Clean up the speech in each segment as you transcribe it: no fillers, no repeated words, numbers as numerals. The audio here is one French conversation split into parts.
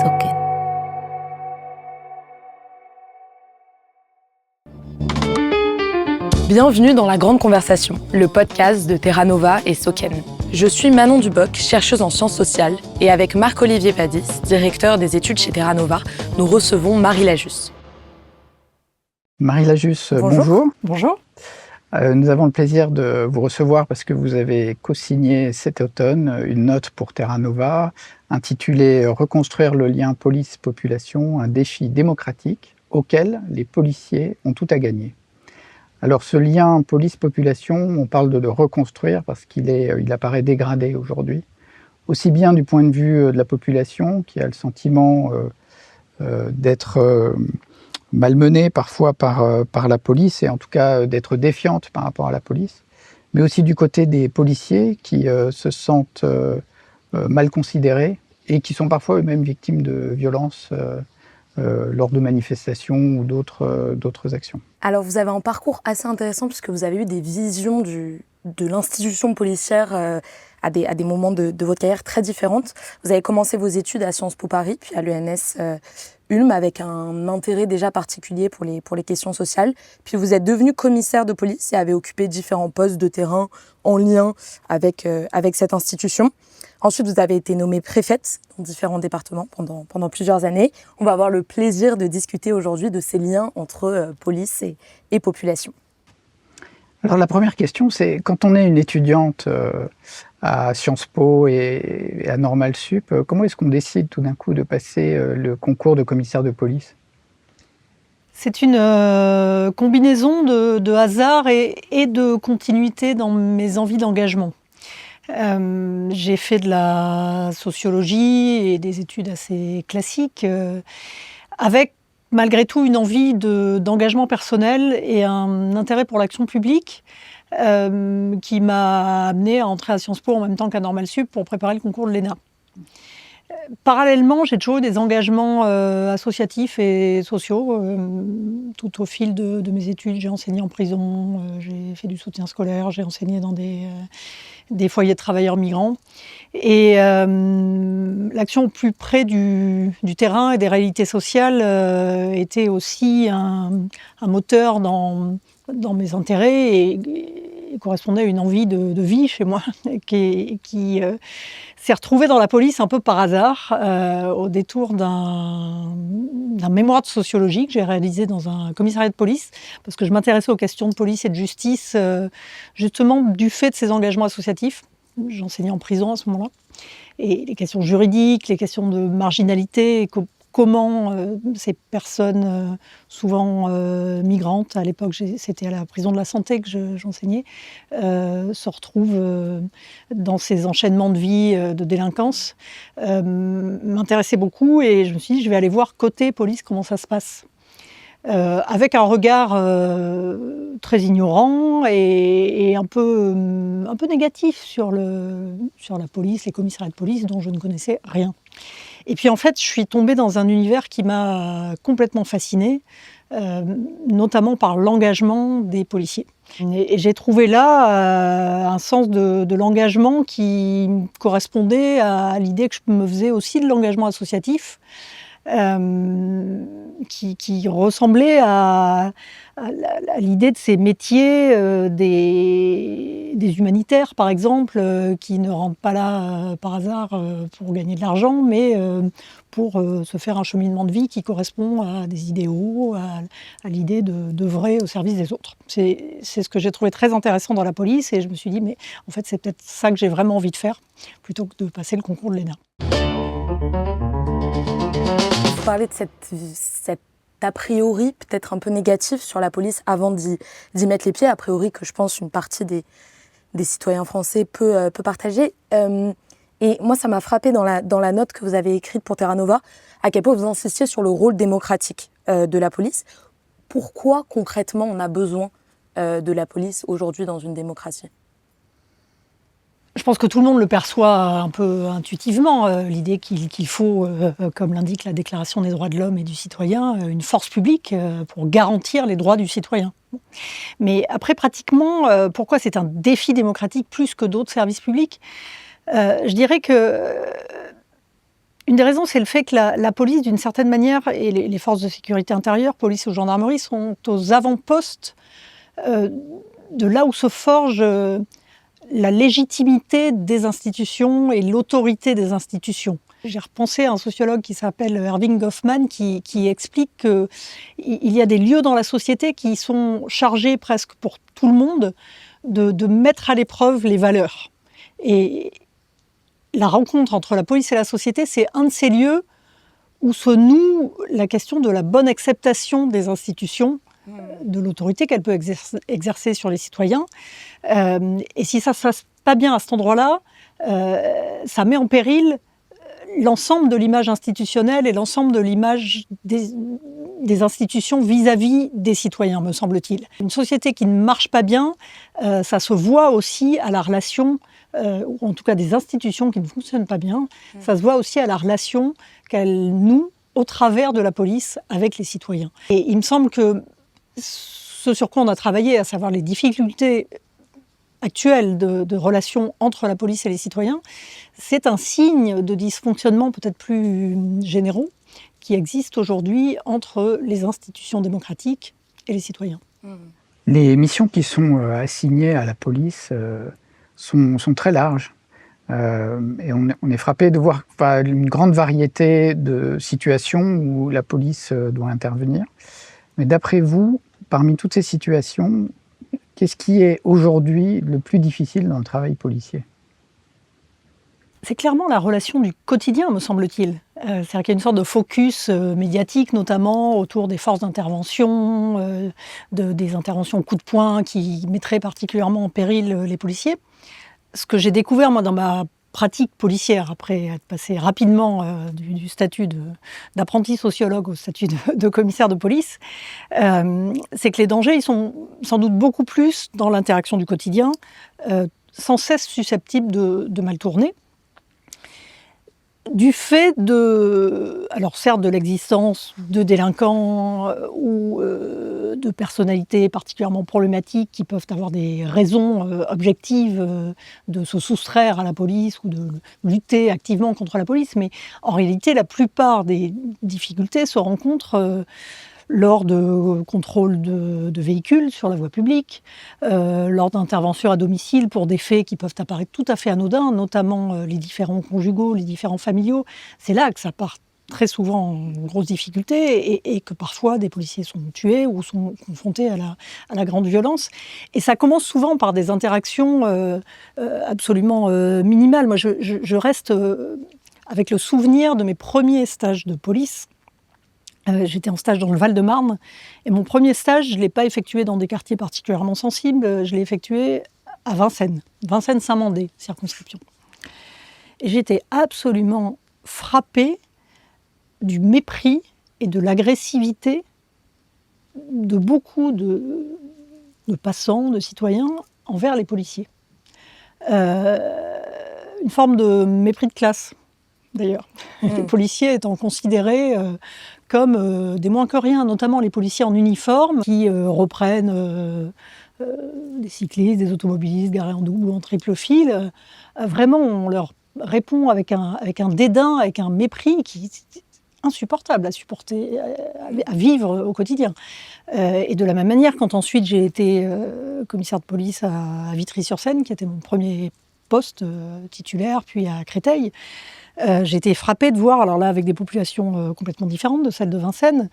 Soken. Bienvenue dans La Grande Conversation, le podcast de Terra Nova et Soken. Je suis Manon Duboc, chercheuse en sciences sociales, et avec Marc-Olivier Padis, directeur des études chez Terra Nova, nous recevons Marie Lajus. Marie Lajus, bonjour. Bonjour. Nous avons le plaisir de vous recevoir parce que vous avez co-signé cet automne une note pour Terra Nova intitulée « Reconstruire le lien police-population, un défi démocratique auquel les policiers ont tout à gagner ». Alors ce lien police-population, on parle de le reconstruire parce il apparaît dégradé aujourd'hui, aussi bien du point de vue de la population qui a le sentiment d'être malmenée parfois par la police et en tout cas d'être défiante par rapport à la police, mais aussi du côté des policiers qui se sentent mal considérés et qui sont parfois eux-mêmes victimes de violences lors de manifestations ou d'autres actions. Alors vous avez un parcours assez intéressant puisque vous avez eu des visions de l'institution policière à des moments de votre carrière très différentes. Vous avez commencé vos études à Sciences Po Paris, puis à l'ENS Ulm avec un intérêt déjà particulier pour les questions sociales. Puis vous êtes devenu commissaire de police et avez occupé différents postes de terrain en lien avec cette institution. Ensuite, vous avez été nommée préfète dans différents départements pendant plusieurs années. On va avoir le plaisir de discuter aujourd'hui de ces liens entre police et population. Alors la première question, c'est quand on est une étudiante à Sciences Po et à Normal Sup, comment est-ce qu'on décide tout d'un coup de passer le concours de commissaire de police ? C'est une combinaison de hasard et de continuité dans mes envies d'engagement. J'ai fait de la sociologie et des études assez classiques, avec malgré tout une envie d'engagement personnel et un intérêt pour l'action publique qui m'a amené à entrer à Sciences Po en même temps qu'à Normal Sup pour préparer le concours de l'ENA. Parallèlement, j'ai toujours eu des engagements associatifs et sociaux. Tout au fil de mes études, j'ai enseigné en prison, j'ai fait du soutien scolaire, j'ai enseigné dans des foyers de travailleurs migrants. Et l'action au plus près du terrain et des réalités sociales était aussi un moteur dans mes intérêts et correspondait à une envie de vie chez moi qui s'est retrouvée dans la police un peu par hasard au détour d'un mémoire de sociologie que j'ai réalisé dans un commissariat de police parce que je m'intéressais aux questions de police et de justice justement du fait de ces engagements associatifs. J'enseignais en prison à ce moment-là. Et les questions juridiques, les questions de marginalité, comment ces personnes, souvent migrantes, à l'époque c'était à la prison de la santé que j'enseignais, se retrouvent dans ces enchaînements de vie, de délinquance, m'intéressaient beaucoup et je me suis dit je vais aller voir côté police comment ça se passe. Avec un regard très ignorant et un peu négatif sur la police, les commissariats de police dont je ne connaissais rien. Et puis en fait, je suis tombée dans un univers qui m'a complètement fascinée, notamment par l'engagement des policiers. Et j'ai trouvé là un sens de l'engagement qui correspondait à l'idée que je me faisais aussi de l'engagement associatif, qui ressemblait à l'idée de ces métiers des humanitaires, par exemple, qui ne rentrent pas là par hasard pour gagner de l'argent, mais pour se faire un cheminement de vie qui correspond à des idéaux, à l'idée d'œuvrer au service des autres. C'est ce que j'ai trouvé très intéressant dans la police et je me suis dit, mais en fait, c'est peut-être ça que j'ai vraiment envie de faire, plutôt que de passer le concours de l'ENA. Vous parlez de cet a priori peut-être un peu négatif sur la police avant d'y mettre les pieds, a priori que je pense une partie des citoyens français peut partager. Et moi, ça m'a frappé dans la note que vous avez écrite pour Terra Nova, à quel point vous insistiez sur le rôle démocratique de la police. Pourquoi concrètement on a besoin de la police aujourd'hui dans une démocratie ? Je pense que tout le monde le perçoit un peu intuitivement, l'idée qu'il faut, comme l'indique la Déclaration des droits de l'homme et du citoyen, une force publique pour garantir les droits du citoyen. Mais après, pratiquement, pourquoi c'est un défi démocratique plus que d'autres services publics ? Je dirais que Une des raisons, c'est le fait que la police, d'une certaine manière, et les forces de sécurité intérieure, police ou gendarmerie, sont aux avant-postes de là où se forge la légitimité des institutions et l'autorité des institutions. J'ai repensé à un sociologue qui s'appelle Erving Goffman qui explique qu'il y a des lieux dans la société qui sont chargés presque pour tout le monde de mettre à l'épreuve les valeurs. Et la rencontre entre la police et la société, c'est un de ces lieux où se noue la question de la bonne acceptation des institutions, de l'autorité qu'elle peut exercer sur les citoyens. Et si ça ne se passe pas bien à cet endroit-là, ça met en péril l'ensemble de l'image institutionnelle et l'ensemble de l'image des institutions vis-à-vis des citoyens, me semble-t-il. Une société qui ne marche pas bien, ça se voit aussi à la relation, ou en tout cas des institutions qui ne fonctionnent pas bien, ça se voit aussi à la relation qu'elles nouent au travers de la police avec les citoyens. Et il me semble que ce sur quoi on a travaillé, à savoir les difficultés actuelles de relations entre la police et les citoyens, c'est un signe de dysfonctionnement peut-être plus généraux qui existent aujourd'hui entre les institutions démocratiques et les citoyens. Les missions qui sont assignées à la police sont très larges. Et on est frappé de voir une grande variété de situations où la police doit intervenir. Mais d'après vous, parmi toutes ces situations, qu'est-ce qui est aujourd'hui le plus difficile dans le travail policier ? C'est clairement la relation du quotidien, me semble-t-il. C'est-à-dire qu'il y a une sorte de focus médiatique, notamment autour des forces d'intervention, des interventions coup de poing qui mettraient particulièrement en péril les policiers. Ce que j'ai découvert, moi, dans ma pratique policière, après être passé rapidement du statut d'apprenti sociologue au statut de commissaire de police, c'est que les dangers, ils sont sans doute beaucoup plus dans l'interaction du quotidien, sans cesse susceptibles de mal tourner. Du fait alors certes de l'existence de délinquants ou de personnalités particulièrement problématiques qui peuvent avoir des raisons objectives de se soustraire à la police ou de lutter activement contre la police, mais en réalité la plupart des difficultés se rencontrent lors de contrôles de véhicules sur la voie publique, lors d'interventions à domicile pour des faits qui peuvent apparaître tout à fait anodins, notamment les différends conjugaux, les différends familiaux. C'est là que ça part très souvent en grosse difficulté et que parfois des policiers sont tués ou sont confrontés à la grande violence. Et ça commence souvent par des interactions absolument minimales. Moi, je reste avec le souvenir de mes premiers stages de police. J'étais en stage dans le Val-de-Marne et mon premier stage, je ne l'ai pas effectué dans des quartiers particulièrement sensibles, je l'ai effectué à Vincennes, Vincennes-Saint-Mandé, circonscription. Et j'étais absolument frappée du mépris et de l'agressivité de beaucoup de passants, de citoyens envers les policiers. Une forme de mépris de classe, d'ailleurs. Les policiers étant considérés comme des moins que rien, notamment les policiers en uniforme qui reprennent des cyclistes, des automobilistes garés en double ou en triple fil. Vraiment, on leur répond avec un dédain, avec un mépris qui est insupportable à supporter, à vivre au quotidien. Et de la même manière, quand ensuite j'ai été commissaire de police à Vitry-sur-Seine, qui était mon premier poste titulaire, puis à Créteil, j'ai été frappée de voir, alors là avec des populations complètement différentes de celles de Vincennes,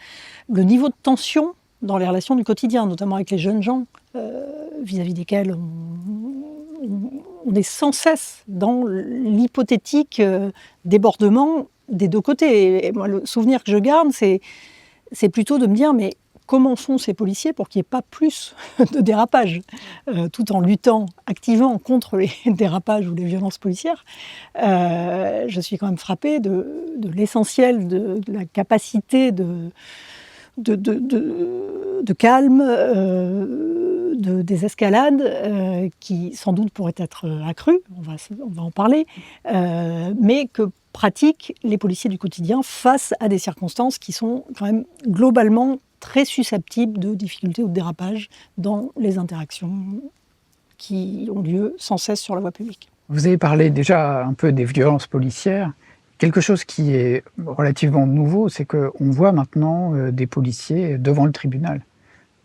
le niveau de tension dans les relations du quotidien, notamment avec les jeunes gens vis-à-vis desquels on est sans cesse dans l'hypothétique débordement des deux côtés. Et moi, le souvenir que je garde, c'est plutôt de me dire, mais comment font ces policiers pour qu'il n'y ait pas plus de dérapages, tout en luttant activement contre les dérapages ou les violences policières. Je suis quand même frappée de l'essentiel de la capacité de calme, des escalades qui sans doute pourraient être accrues, on va en parler, mais que pratiquent les policiers du quotidien face à des circonstances qui sont quand même globalement très susceptibles de difficultés ou de dérapages dans les interactions qui ont lieu sans cesse sur la voie publique. Vous avez parlé déjà un peu des violences policières. Quelque chose qui est relativement nouveau, c'est qu'on voit maintenant des policiers devant le tribunal,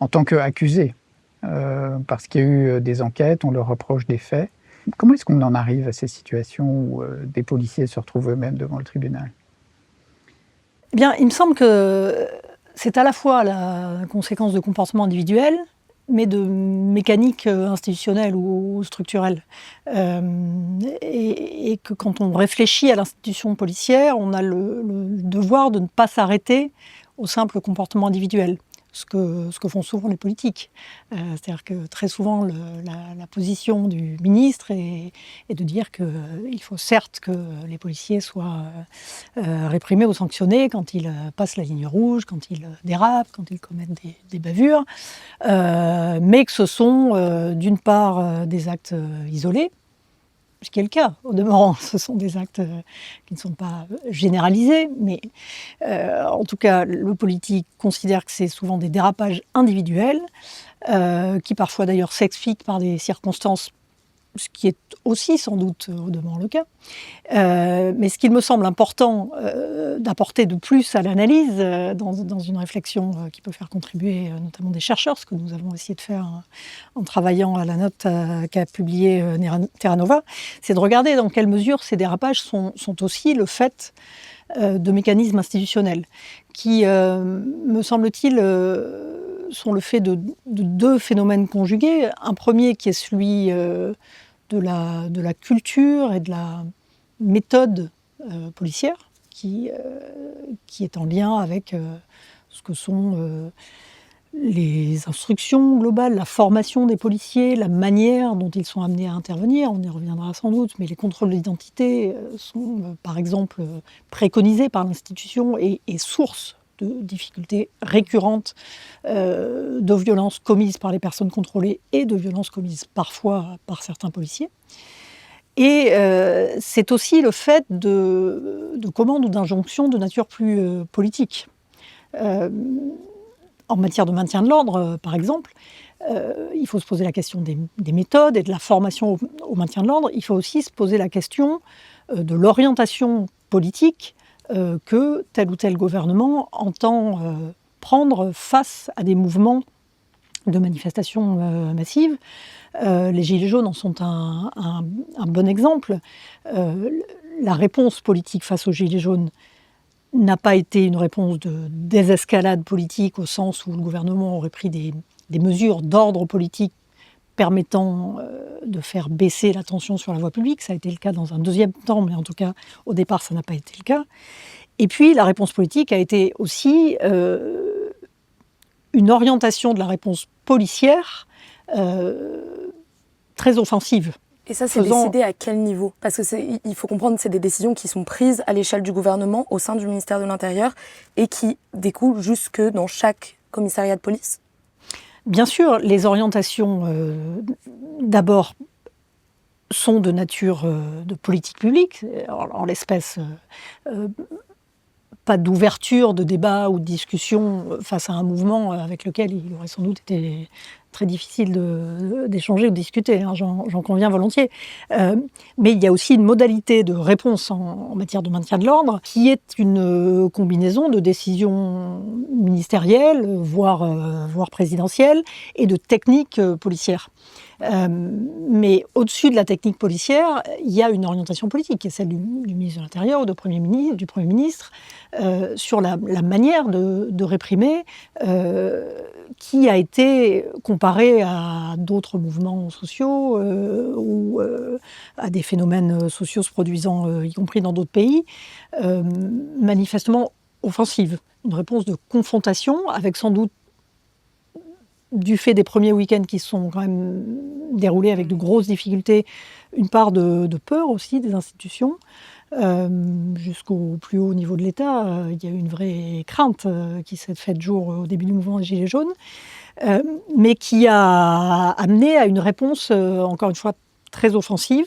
en tant qu'accusés, parce qu'il y a eu des enquêtes, on leur reproche des faits. Comment est-ce qu'on en arrive à ces situations où des policiers se retrouvent eux-mêmes devant le tribunal? Eh bien, il me semble que c'est à la fois la conséquence de comportements individuels, mais de mécaniques institutionnelles ou structurelles. Et que quand on réfléchit à l'institution policière, on a le devoir de ne pas s'arrêter au simple comportement individuel, ce que font souvent les politiques. C'est-à-dire que très souvent, la position du ministre est de dire qu'il faut certes que les policiers soient réprimés ou sanctionnés quand ils passent la ligne rouge, quand ils dérapent, quand ils commettent des bavures, mais que ce sont d'une part des actes isolés, ce qui est le cas, au demeurant, ce sont des actes qui ne sont pas généralisés, mais en tout cas, le politique considère que c'est souvent des dérapages individuels, qui parfois d'ailleurs s'expliquent par des circonstances, ce qui est aussi sans doute au demeurant le cas. Mais ce qu'il me semble important d'apporter de plus à l'analyse, dans une réflexion qui peut faire contribuer notamment des chercheurs, ce que nous avons essayé de faire en travaillant à la note qu'a publiée Terra Nova, c'est de regarder dans quelle mesure ces dérapages sont aussi le fait de mécanismes institutionnels qui, me semble-t-il, sont le fait de deux phénomènes conjugués. Un premier qui est celui de la culture et de la méthode policière qui est en lien avec ce que sont les instructions globales, la formation des policiers, la manière dont ils sont amenés à intervenir, on y reviendra sans doute, mais les contrôles d'identité sont par exemple préconisés par l'institution et source de difficultés récurrentes de violences commises par les personnes contrôlées et de violences commises parfois par certains policiers. Et c'est aussi le fait de commandes ou d'injonctions de nature plus politique. En matière de maintien de l'ordre, par exemple, il faut se poser la question des méthodes et de la formation au maintien de l'ordre. Il faut aussi se poser la question de l'orientation politique que tel ou tel gouvernement entend prendre face à des mouvements de manifestations massives. Les Gilets jaunes en sont un bon exemple. La réponse politique face aux Gilets jaunes n'a pas été une réponse de désescalade politique au sens où le gouvernement aurait pris des mesures d'ordre politique permettant de faire baisser la tension sur la voie publique. Ça a été le cas dans un deuxième temps, mais en tout cas, au départ, ça n'a pas été le cas. Et puis, la réponse politique a été aussi une orientation de la réponse policière très offensive. Et ça, c'est décidé à quel niveau? Parce que il faut comprendre que c'est des décisions qui sont prises à l'échelle du gouvernement, au sein du ministère de l'Intérieur, et qui découlent jusque dans chaque commissariat de police. Bien sûr, les orientations, d'abord, sont de nature de politique publique. En l'espèce, pas d'ouverture de débat ou de discussion face à un mouvement avec lequel il aurait sans doute été très difficile d'échanger ou de discuter, hein, j'en conviens volontiers. Mais il y a aussi une modalité de réponse en matière de maintien de l'ordre qui est une combinaison de décisions ministérielles, voire présidentielles, et de techniques policières. Mais au-dessus de la technique policière, il y a une orientation politique, qui est celle du ministre de l'Intérieur ou du Premier ministre, sur la manière de réprimer, qui a été comparée à d'autres mouvements sociaux ou à des phénomènes sociaux se produisant, y compris dans d'autres pays, manifestement offensive. Une réponse de confrontation avec sans doute, du fait des premiers week-ends qui sont quand même déroulés avec de grosses difficultés, une part de peur aussi des institutions. Jusqu'au plus haut niveau de l'État, il y a eu une vraie crainte qui s'est faite jour au début du mouvement des Gilets jaunes, mais qui a amené à une réponse, encore une fois, très offensive,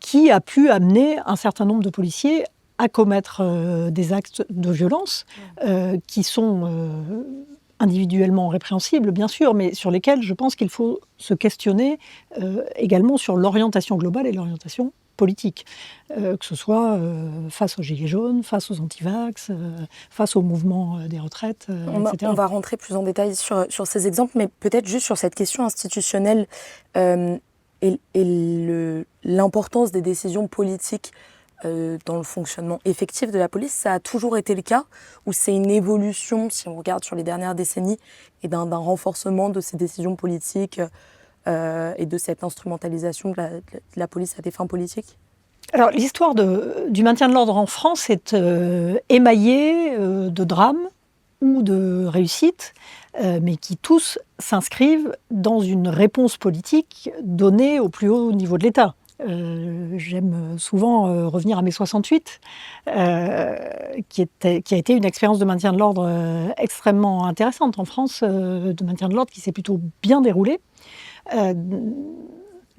qui a pu amener un certain nombre de policiers à commettre des actes de violence qui sont individuellement répréhensibles, bien sûr, mais sur lesquels je pense qu'il faut se questionner également sur l'orientation globale et l'orientation politique, que ce soit face aux Gilets jaunes, face aux antivax, face au mouvement des retraites, etc. On va rentrer plus en détail sur ces exemples, mais peut-être juste sur cette question institutionnelle et l'importance des décisions politiques dans le fonctionnement effectif de la police. Ça a toujours été le cas, ou c'est une évolution, si on regarde sur les dernières décennies, et d'un renforcement de ces décisions politiques et de cette instrumentalisation de la police à des fins politiques? Alors, l'histoire du maintien de l'ordre en France est émaillée de drames ou de réussites, mais qui tous s'inscrivent dans une réponse politique donnée au plus haut niveau de l'État. J'aime souvent revenir à mai 68, qui a été une expérience de maintien de l'ordre extrêmement intéressante en France, de maintien de l'ordre qui s'est plutôt bien déroulée, à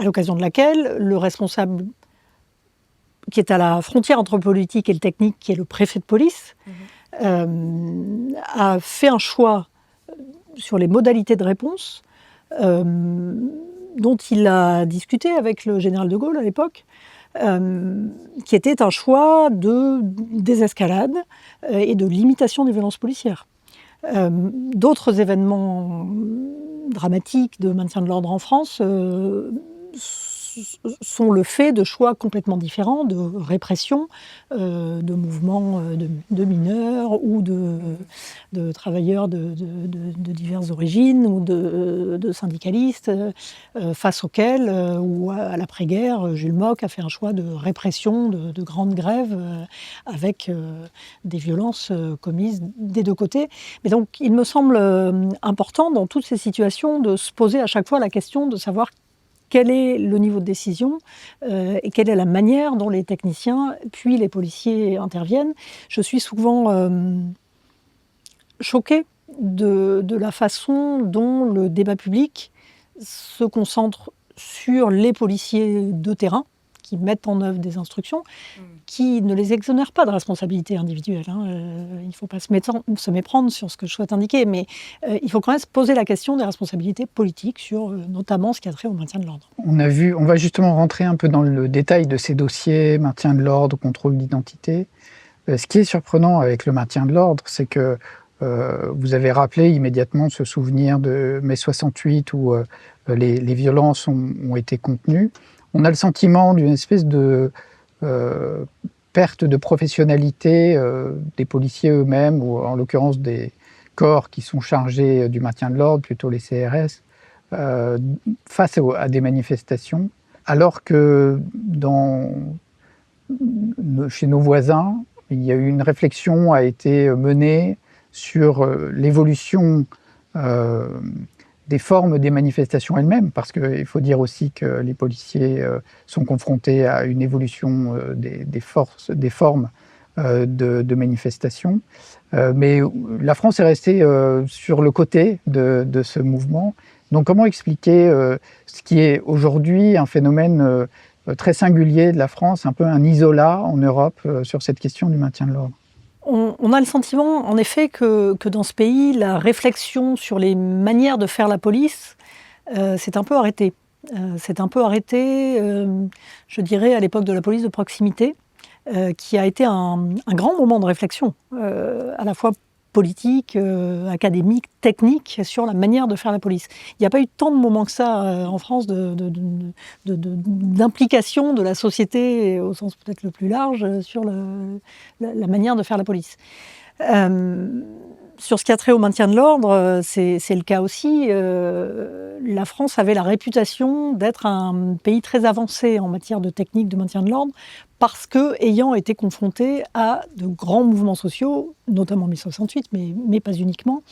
l'occasion de laquelle le responsable qui est à la frontière entre le politique et le technique, qui est le préfet de police, a fait un choix sur les modalités de réponse dont il a discuté avec le général de Gaulle à l'époque, qui était un choix de désescalade et de limitation des violences policières. D'autres événements dramatiques de maintien de l'ordre en France sont le fait de choix complètement différents, de répression, de mouvements de mineurs ou de travailleurs de diverses origines ou de syndicalistes, face auxquels, ou à l'après-guerre, Jules Mock a fait un choix de répression, de grandes grèves, avec des violences commises des deux côtés. Mais donc, il me semble important dans toutes ces situations de se poser à chaque fois la question de savoir quel est le niveau de décision et quelle est la manière dont les techniciens puis les policiers interviennent. Je suis souvent choquée de la façon dont le débat public se concentre sur les policiers de terrain qui mettent en œuvre des instructions, qui ne les exonèrent pas de responsabilité individuelle. Il ne faut pas se méprendre sur ce que je souhaite indiquer, mais il faut quand même se poser la question des responsabilités politiques sur notamment ce qui a trait au maintien de l'ordre. On va justement rentrer un peu dans le détail de ces dossiers, maintien de l'ordre, contrôle d'identité. Ce qui est surprenant avec le maintien de l'ordre, c'est que vous avez rappelé immédiatement ce souvenir de mai 68 où les violences ont été contenues. On a le sentiment d'une espèce de perte de professionnalité des policiers eux-mêmes, ou en l'occurrence des corps qui sont chargés du maintien de l'ordre, plutôt les CRS, face à des manifestations, alors que chez nos voisins, une réflexion a été menée sur l'évolution des formes des manifestations elles-mêmes, parce qu'il faut dire aussi que les policiers sont confrontés à une évolution des formes de manifestations. Mais la France est restée sur le côté de ce mouvement. Donc comment expliquer ce qui est aujourd'hui un phénomène très singulier de la France, un peu un isolat en Europe sur cette question du maintien de l'ordre? On a le sentiment, en effet, que dans ce pays, la réflexion sur les manières de faire la police s'est un peu arrêtée. Je dirais, à l'époque de la police de proximité, qui a été un grand moment de réflexion, à la fois politique, académique, technique, sur la manière de faire la police. Il n'y a pas eu tant de moments que ça en France d'implication de la société, au sens peut-être le plus large, sur la manière de faire la police. Sur ce qui a trait au maintien de l'ordre, c'est le cas aussi. La France avait la réputation d'être un pays très avancé en matière de technique de maintien de l'ordre, parce que, ayant été confronté à de grands mouvements sociaux, notamment 1068, mais pas uniquement,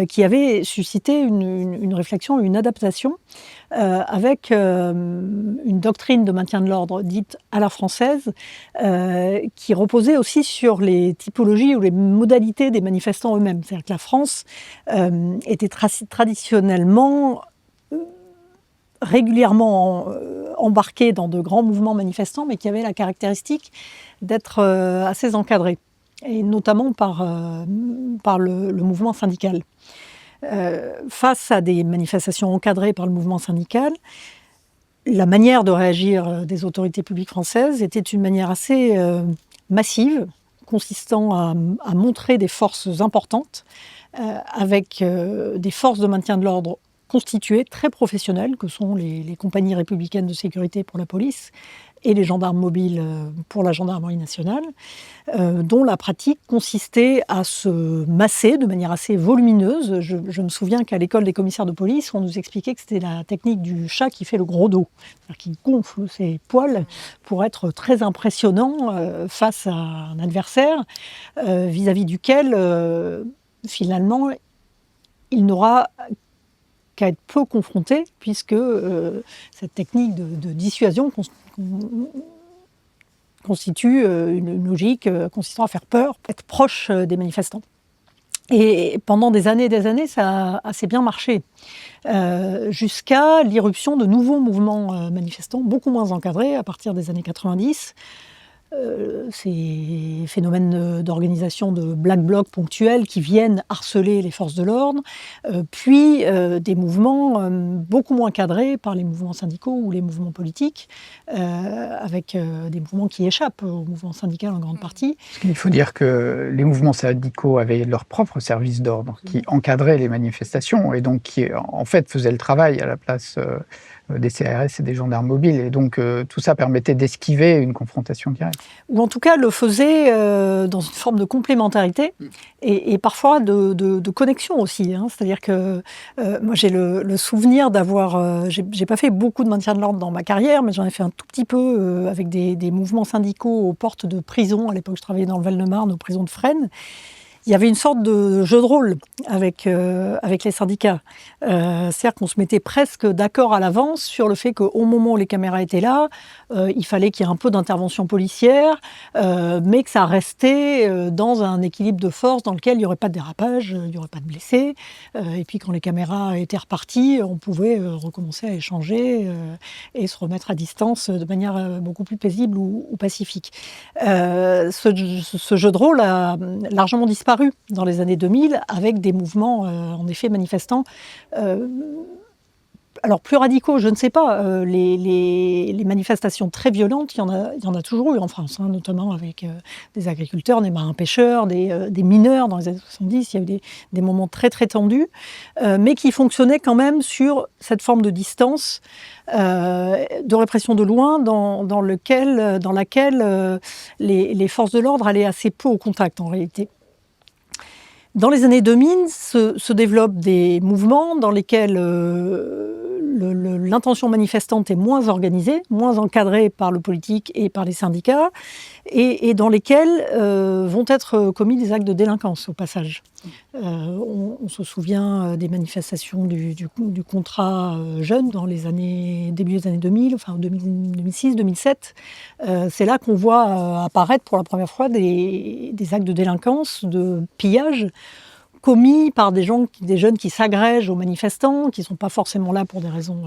qui avaient suscité une réflexion, une adaptation, avec une doctrine de maintien de l'ordre dite à la française, qui reposait aussi sur les typologies ou les modalités des manifestants eux-mêmes. C'est-à-dire que la France était traditionnellement régulièrement embarqués dans de grands mouvements manifestants, mais qui avaient la caractéristique d'être assez encadrés, et notamment par le mouvement syndical. Face à des manifestations encadrées par le mouvement syndical, la manière de réagir des autorités publiques françaises était une manière assez massive, consistant à montrer des forces importantes, avec des forces de maintien de l'ordre constituées, très professionnelles, que sont les compagnies républicaines de sécurité pour la police et les gendarmes mobiles pour la gendarmerie nationale, dont la pratique consistait à se masser de manière assez volumineuse. Je me souviens qu'à l'école des commissaires de police, on nous expliquait que c'était la technique du chat qui fait le gros dos, c'est-à-dire qu'il gonfle ses poils pour être très impressionnant face à un adversaire vis-à-vis duquel, finalement, il n'aura qu'à être peu confronté, puisque cette technique de dissuasion constitue une logique consistant à faire peur, être proche des manifestants. Et pendant des années, ça a assez bien marché, jusqu'à l'irruption de nouveaux mouvements manifestants, beaucoup moins encadrés, à partir des années 90. Ces phénomènes d'organisation de black blocs ponctuels qui viennent harceler les forces de l'ordre, puis des mouvements beaucoup moins cadrés par les mouvements syndicaux ou les mouvements politiques, avec des mouvements qui échappent au mouvement syndical en grande partie. Il faut dire que les mouvements syndicaux avaient leur propre service d'ordre qui encadrait les manifestations et donc qui en fait faisait le travail à la place des CRS et des gendarmes mobiles. Et donc tout ça permettait d'esquiver une confrontation directe. Ou en tout cas le faisait dans une forme de complémentarité et parfois de connexion aussi. C'est-à-dire que moi j'ai le souvenir d'avoir... j'ai pas fait beaucoup de maintien de l'ordre dans ma carrière, mais j'en ai fait un tout petit peu avec des mouvements syndicaux aux portes de prison. À l'époque, je travaillais dans le Val-de-Marne, aux prisons de Fresnes. Il y avait une sorte de jeu de rôle avec les syndicats. C'est-à-dire qu'on se mettait presque d'accord à l'avance sur le fait qu'au moment où les caméras étaient là, il fallait qu'il y ait un peu d'intervention policière, mais que ça restait dans un équilibre de force dans lequel il n'y aurait pas de dérapage, il n'y aurait pas de blessés. Et puis quand les caméras étaient reparties, on pouvait recommencer à échanger et se remettre à distance de manière beaucoup plus paisible ou pacifique. Ce jeu de rôle a largement disparu dans les années 2000 avec des mouvements en effet manifestants alors plus radicaux, je ne sais pas. Les manifestations très violentes, il y en a toujours eu en France, notamment avec des agriculteurs, des marins-pêcheurs, des mineurs dans les années 70. Il y a eu des moments très très tendus, mais qui fonctionnaient quand même sur cette forme de distance, de répression de loin, dans laquelle les forces de l'ordre allaient assez peu au contact en réalité. Dans les années 2000 se développent des mouvements dans lesquels l'intention manifestante est moins organisée, moins encadrée par le politique et par les syndicats, et dans lesquels vont être commis des actes de délinquance au passage. On se souvient des manifestations du contrat jeune dans les début des années 2000, enfin 2006, 2007. C'est là qu'on voit apparaître pour la première fois des actes de délinquance, de pillage, commis par des jeunes qui s'agrègent aux manifestants, qui ne sont pas forcément là pour des raisons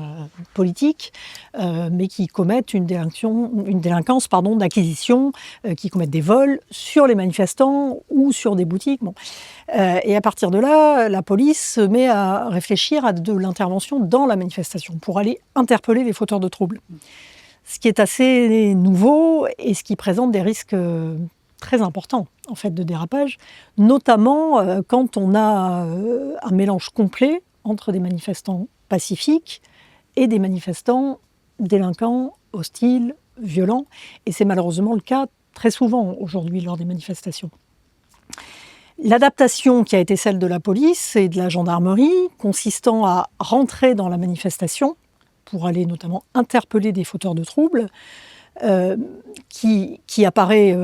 politiques, mais qui commettent une délinquance d'acquisition, qui commettent des vols sur les manifestants ou sur des boutiques. Bon. Et à partir de là, la police se met à réfléchir à de l'intervention dans la manifestation pour aller interpeller les fauteurs de troubles. Ce qui est assez nouveau et ce qui présente des risques très important en fait de dérapage, notamment quand on a un mélange complet entre des manifestants pacifiques et des manifestants délinquants, hostiles, violents. Et c'est malheureusement le cas très souvent aujourd'hui lors des manifestations. L'adaptation qui a été celle de la police et de la gendarmerie, consistant à rentrer dans la manifestation pour aller notamment interpeller des fauteurs de troubles, qui apparaît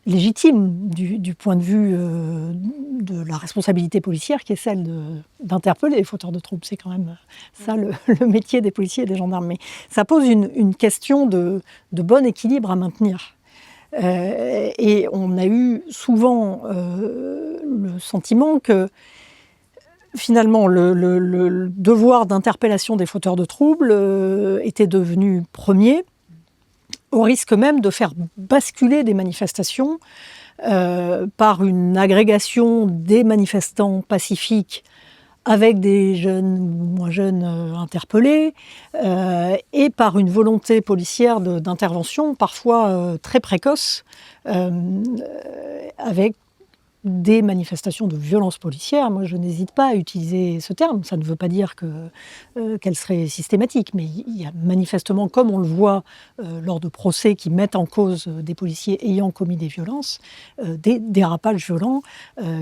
légitime du point de vue de la responsabilité policière, qui est celle d'interpeller les fauteurs de troubles. C'est quand même ça le métier des policiers et des gendarmes. Mais ça pose une question de bon équilibre à maintenir. Et on a eu souvent le sentiment que finalement le devoir d'interpellation des fauteurs de troubles était devenu premier, au risque même de faire basculer des manifestations par une agrégation des manifestants pacifiques avec des jeunes ou moins jeunes interpellés, et par une volonté policière d'intervention parfois très précoce, avec des manifestations de violence policière. Moi, je n'hésite pas à utiliser ce terme. Ça ne veut pas dire qu'elle serait systématique, mais il y a manifestement, comme on le voit lors de procès qui mettent en cause des policiers ayant commis des violences, des dérapages violents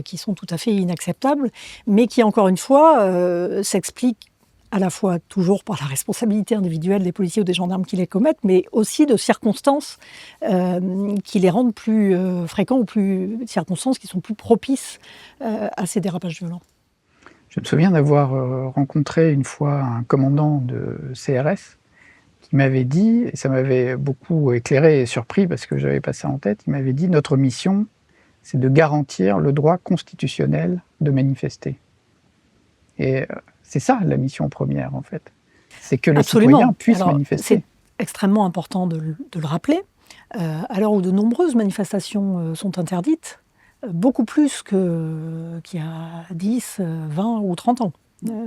qui sont tout à fait inacceptables, mais qui, encore une fois, s'expliquent à la fois toujours par la responsabilité individuelle des policiers ou des gendarmes qui les commettent, mais aussi de circonstances qui les rendent plus fréquents ou circonstances qui sont plus propices à ces dérapages violents. Je me souviens d'avoir rencontré une fois un commandant de CRS qui m'avait dit, et ça m'avait beaucoup éclairé et surpris parce que j'avais pas ça en tête, il m'avait dit « Notre mission, c'est de garantir le droit constitutionnel de manifester ». Et c'est ça la mission première en fait, c'est que les citoyens puissent manifester. C'est extrêmement important de le rappeler. À l'heure où de nombreuses manifestations sont interdites, beaucoup plus qu'il y a 10, 20 ou 30 ans.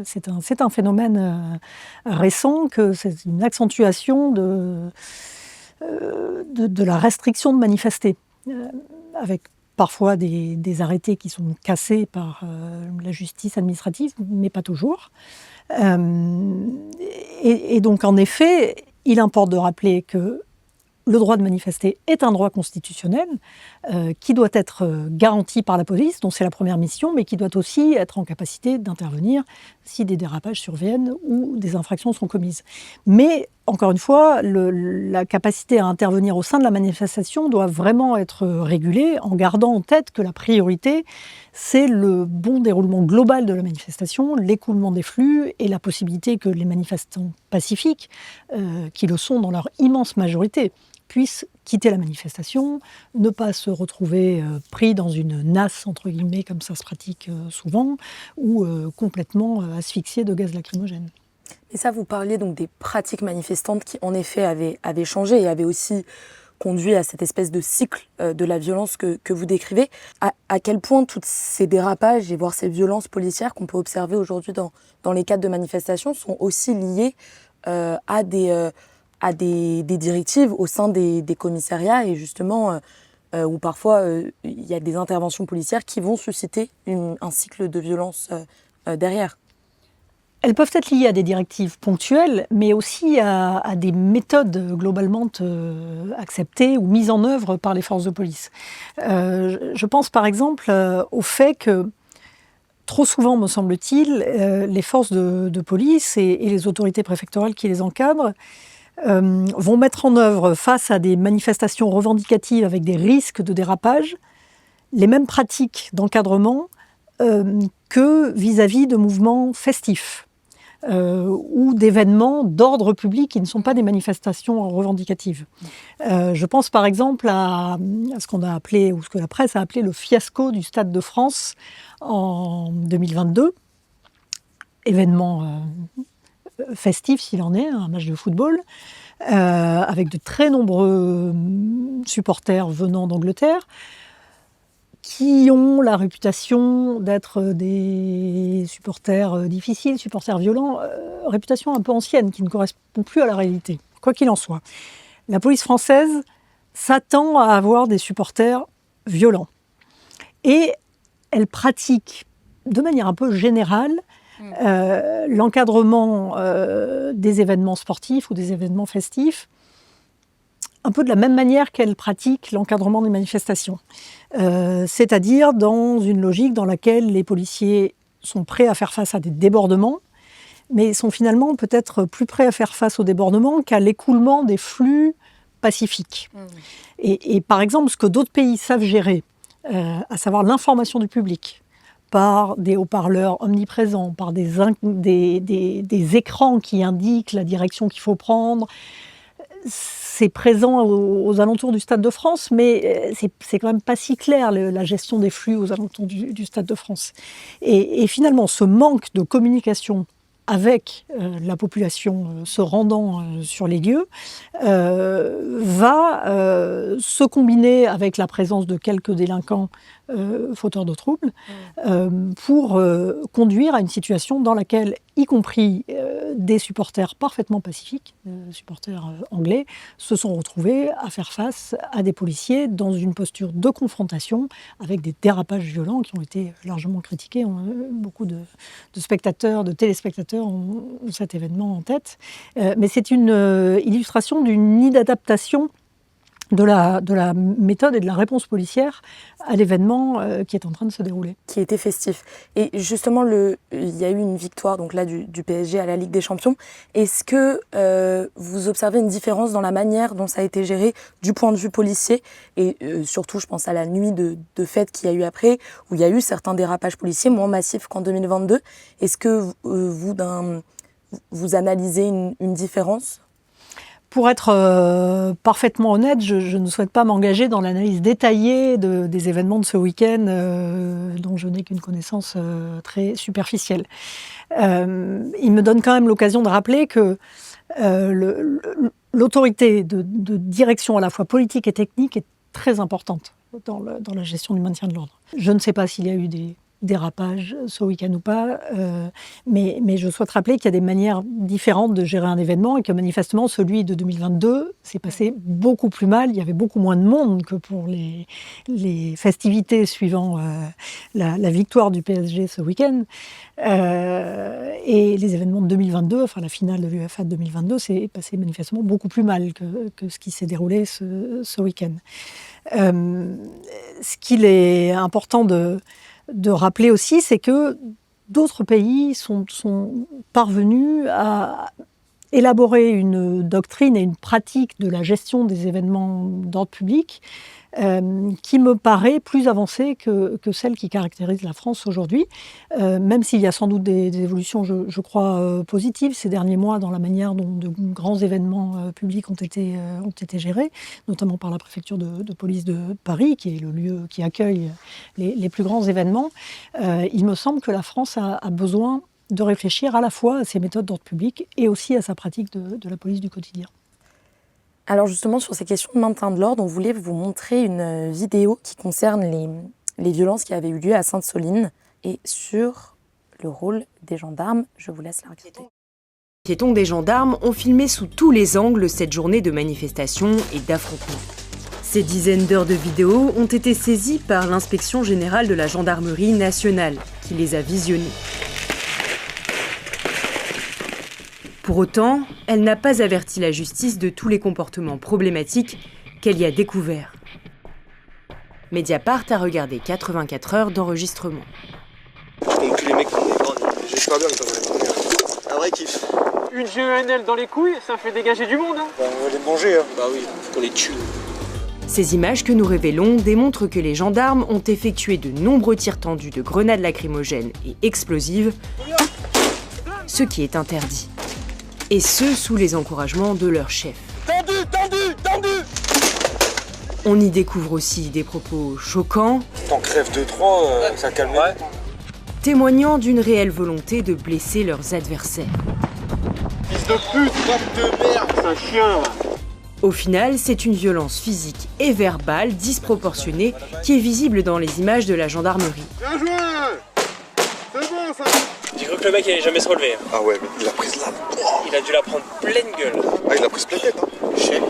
C'est un phénomène récent, que c'est une accentuation de la restriction de manifester, avec parfois des arrêtés qui sont cassés par la justice administrative, mais pas toujours. Et donc, en effet, il importe de rappeler que le droit de manifester est un droit constitutionnel qui doit être garanti par la police, dont c'est la première mission, mais qui doit aussi être en capacité d'intervenir si des dérapages surviennent ou des infractions sont commises. Mais, encore une fois, la capacité à intervenir au sein de la manifestation doit vraiment être régulée en gardant en tête que la priorité, c'est le bon déroulement global de la manifestation, l'écoulement des flux et la possibilité que les manifestants pacifiques, qui le sont dans leur immense majorité, puissent quitter la manifestation, ne pas se retrouver pris dans une nasse, entre guillemets, comme ça se pratique souvent, ou complètement asphyxiés de gaz lacrymogène. Et ça, vous parliez donc des pratiques manifestantes qui, en effet, avaient changé et avaient aussi conduit à cette espèce de cycle de la violence que vous décrivez. À quel point tous ces dérapages et voire ces violences policières qu'on peut observer aujourd'hui dans les cadres de manifestations sont aussi liées à des directives au sein des commissariats et justement où parfois il y a des interventions policières qui vont susciter un cycle de violence derrière. Elles peuvent être liées à des directives ponctuelles, mais aussi à des méthodes globalement acceptées ou mises en œuvre par les forces de police. Je pense par exemple au fait que trop souvent, me semble-t-il, les forces de police et les autorités préfectorales qui les encadrent vont mettre en œuvre, face à des manifestations revendicatives avec des risques de dérapage, les mêmes pratiques d'encadrement que vis-à-vis de mouvements festifs ou d'événements d'ordre public qui ne sont pas des manifestations revendicatives. Je pense par exemple à ce qu'on a appelé, ou ce que la presse a appelé le fiasco du Stade de France en 2022, événement festif s'il en est, un match de football, avec de très nombreux supporters venant d'Angleterre, qui ont la réputation d'être des supporters difficiles, supporters violents, réputation un peu ancienne, qui ne correspond plus à la réalité. Quoi qu'il en soit, la police française s'attend à avoir des supporters violents. Et elle pratique, de manière un peu générale, l'encadrement des événements sportifs ou des événements festifs, un peu de la même manière qu'elle pratique l'encadrement des manifestations. C'est-à-dire dans une logique dans laquelle les policiers sont prêts à faire face à des débordements, mais sont finalement peut-être plus prêts à faire face aux débordements qu'à l'écoulement des flux pacifiques. Et par exemple, ce que d'autres pays savent gérer, à savoir l'information du public, par des haut-parleurs omniprésents, par des écrans qui indiquent la direction qu'il faut prendre. C'est présent aux alentours du Stade de France, mais c'est quand même pas si clair la gestion des flux aux alentours du Stade de France. Et finalement, ce manque de communication avec la population se rendant sur les lieux, va se combiner avec la présence de quelques délinquants fauteurs de troubles pour conduire à une situation dans laquelle, y compris des supporters parfaitement pacifiques, supporters anglais, se sont retrouvés à faire face à des policiers dans une posture de confrontation avec des dérapages violents qui ont été largement critiqués. Beaucoup de spectateurs, de téléspectateurs ont cet événement en tête. Mais c'est une illustration d'une inadaptation de la méthode et de la réponse policière à l'événement qui est en train de se dérouler. Qui était festif. Et justement, il y a eu une victoire donc là, du PSG à la Ligue des Champions. Est-ce que vous observez une différence dans la manière dont ça a été géré du point de vue policier et surtout, je pense à la nuit de fête qu'il y a eu après, où il y a eu certains dérapages policiers moins massifs qu'en 2022. Est-ce que vous analysez une différence ? Pour être parfaitement honnête, je ne souhaite pas m'engager dans l'analyse détaillée des événements de ce week-end dont je n'ai qu'une connaissance très superficielle. Il me donne quand même l'occasion de rappeler que l'autorité de direction à la fois politique et technique est très importante dans la gestion du maintien de l'ordre. Je ne sais pas s'il y a eu des dérapage ce week-end ou pas, mais je souhaite rappeler qu'il y a des manières différentes de gérer un événement et que manifestement celui de 2022 s'est passé beaucoup plus mal, il y avait beaucoup moins de monde que pour les festivités suivant la victoire du PSG ce week-end, et les événements de 2022, enfin la finale de l'UEFA de 2022 s'est passé manifestement beaucoup plus mal que ce qui s'est déroulé ce week-end. Ce qu'il est important de rappeler aussi, c'est que d'autres pays sont parvenus à élaborer une doctrine et une pratique de la gestion des événements d'ordre public qui me paraît plus avancée que celle qui caractérise la France aujourd'hui, même s'il y a sans doute des évolutions, je crois, positives ces derniers mois dans la manière dont de grands événements publics ont été gérés, notamment par la préfecture de police de Paris, qui est le lieu qui accueille les plus grands événements. Il me semble que la France a besoin de réfléchir à la fois à ses méthodes d'ordre public et aussi à sa pratique de la police du quotidien. Alors justement, sur ces questions de maintien de l'ordre, on voulait vous montrer une vidéo qui concerne les violences qui avaient eu lieu à Sainte-Soline et sur le rôle des gendarmes. Je vous laisse la regarder. Les piétons des gendarmes ont filmé sous tous les angles cette journée de manifestation et d'affrontement. Ces dizaines d'heures de vidéos ont été saisies par l'Inspection générale de la gendarmerie nationale, qui les a visionnées. Pour autant, elle n'a pas averti la justice de tous les comportements problématiques qu'elle y a découverts. Mediapart a regardé 84 heures d'enregistrement. Donc les mecs, j'espère bien que ça va être un vrai kiff. Une GENL dans les couilles, ça fait dégager du monde. Hein. Bah, on va les manger, hein. Bah oui, faut les tuer. Ces images que nous révélons démontrent que les gendarmes ont effectué de nombreux tirs tendus de grenades lacrymogènes et explosives, ce qui est interdit. Et ce, sous les encouragements de leur chef. Tendu, tendu, tendu. On y découvre aussi des propos choquants, T'en crèves 2-3, ça calme. Ouais. témoignant d'une réelle volonté de blesser leurs adversaires. Fils de pute, pape de merde, c'est un chien. Au final, c'est une violence physique et verbale disproportionnée qui est visible dans les images de la gendarmerie. Bien joué. C'est bon ça. J'ai cru que le mec allait jamais se relever. Ah ouais, mais il a pris là. Il a dû la prendre pleine gueule. Ah, il a pris plein tête, hein. Chez.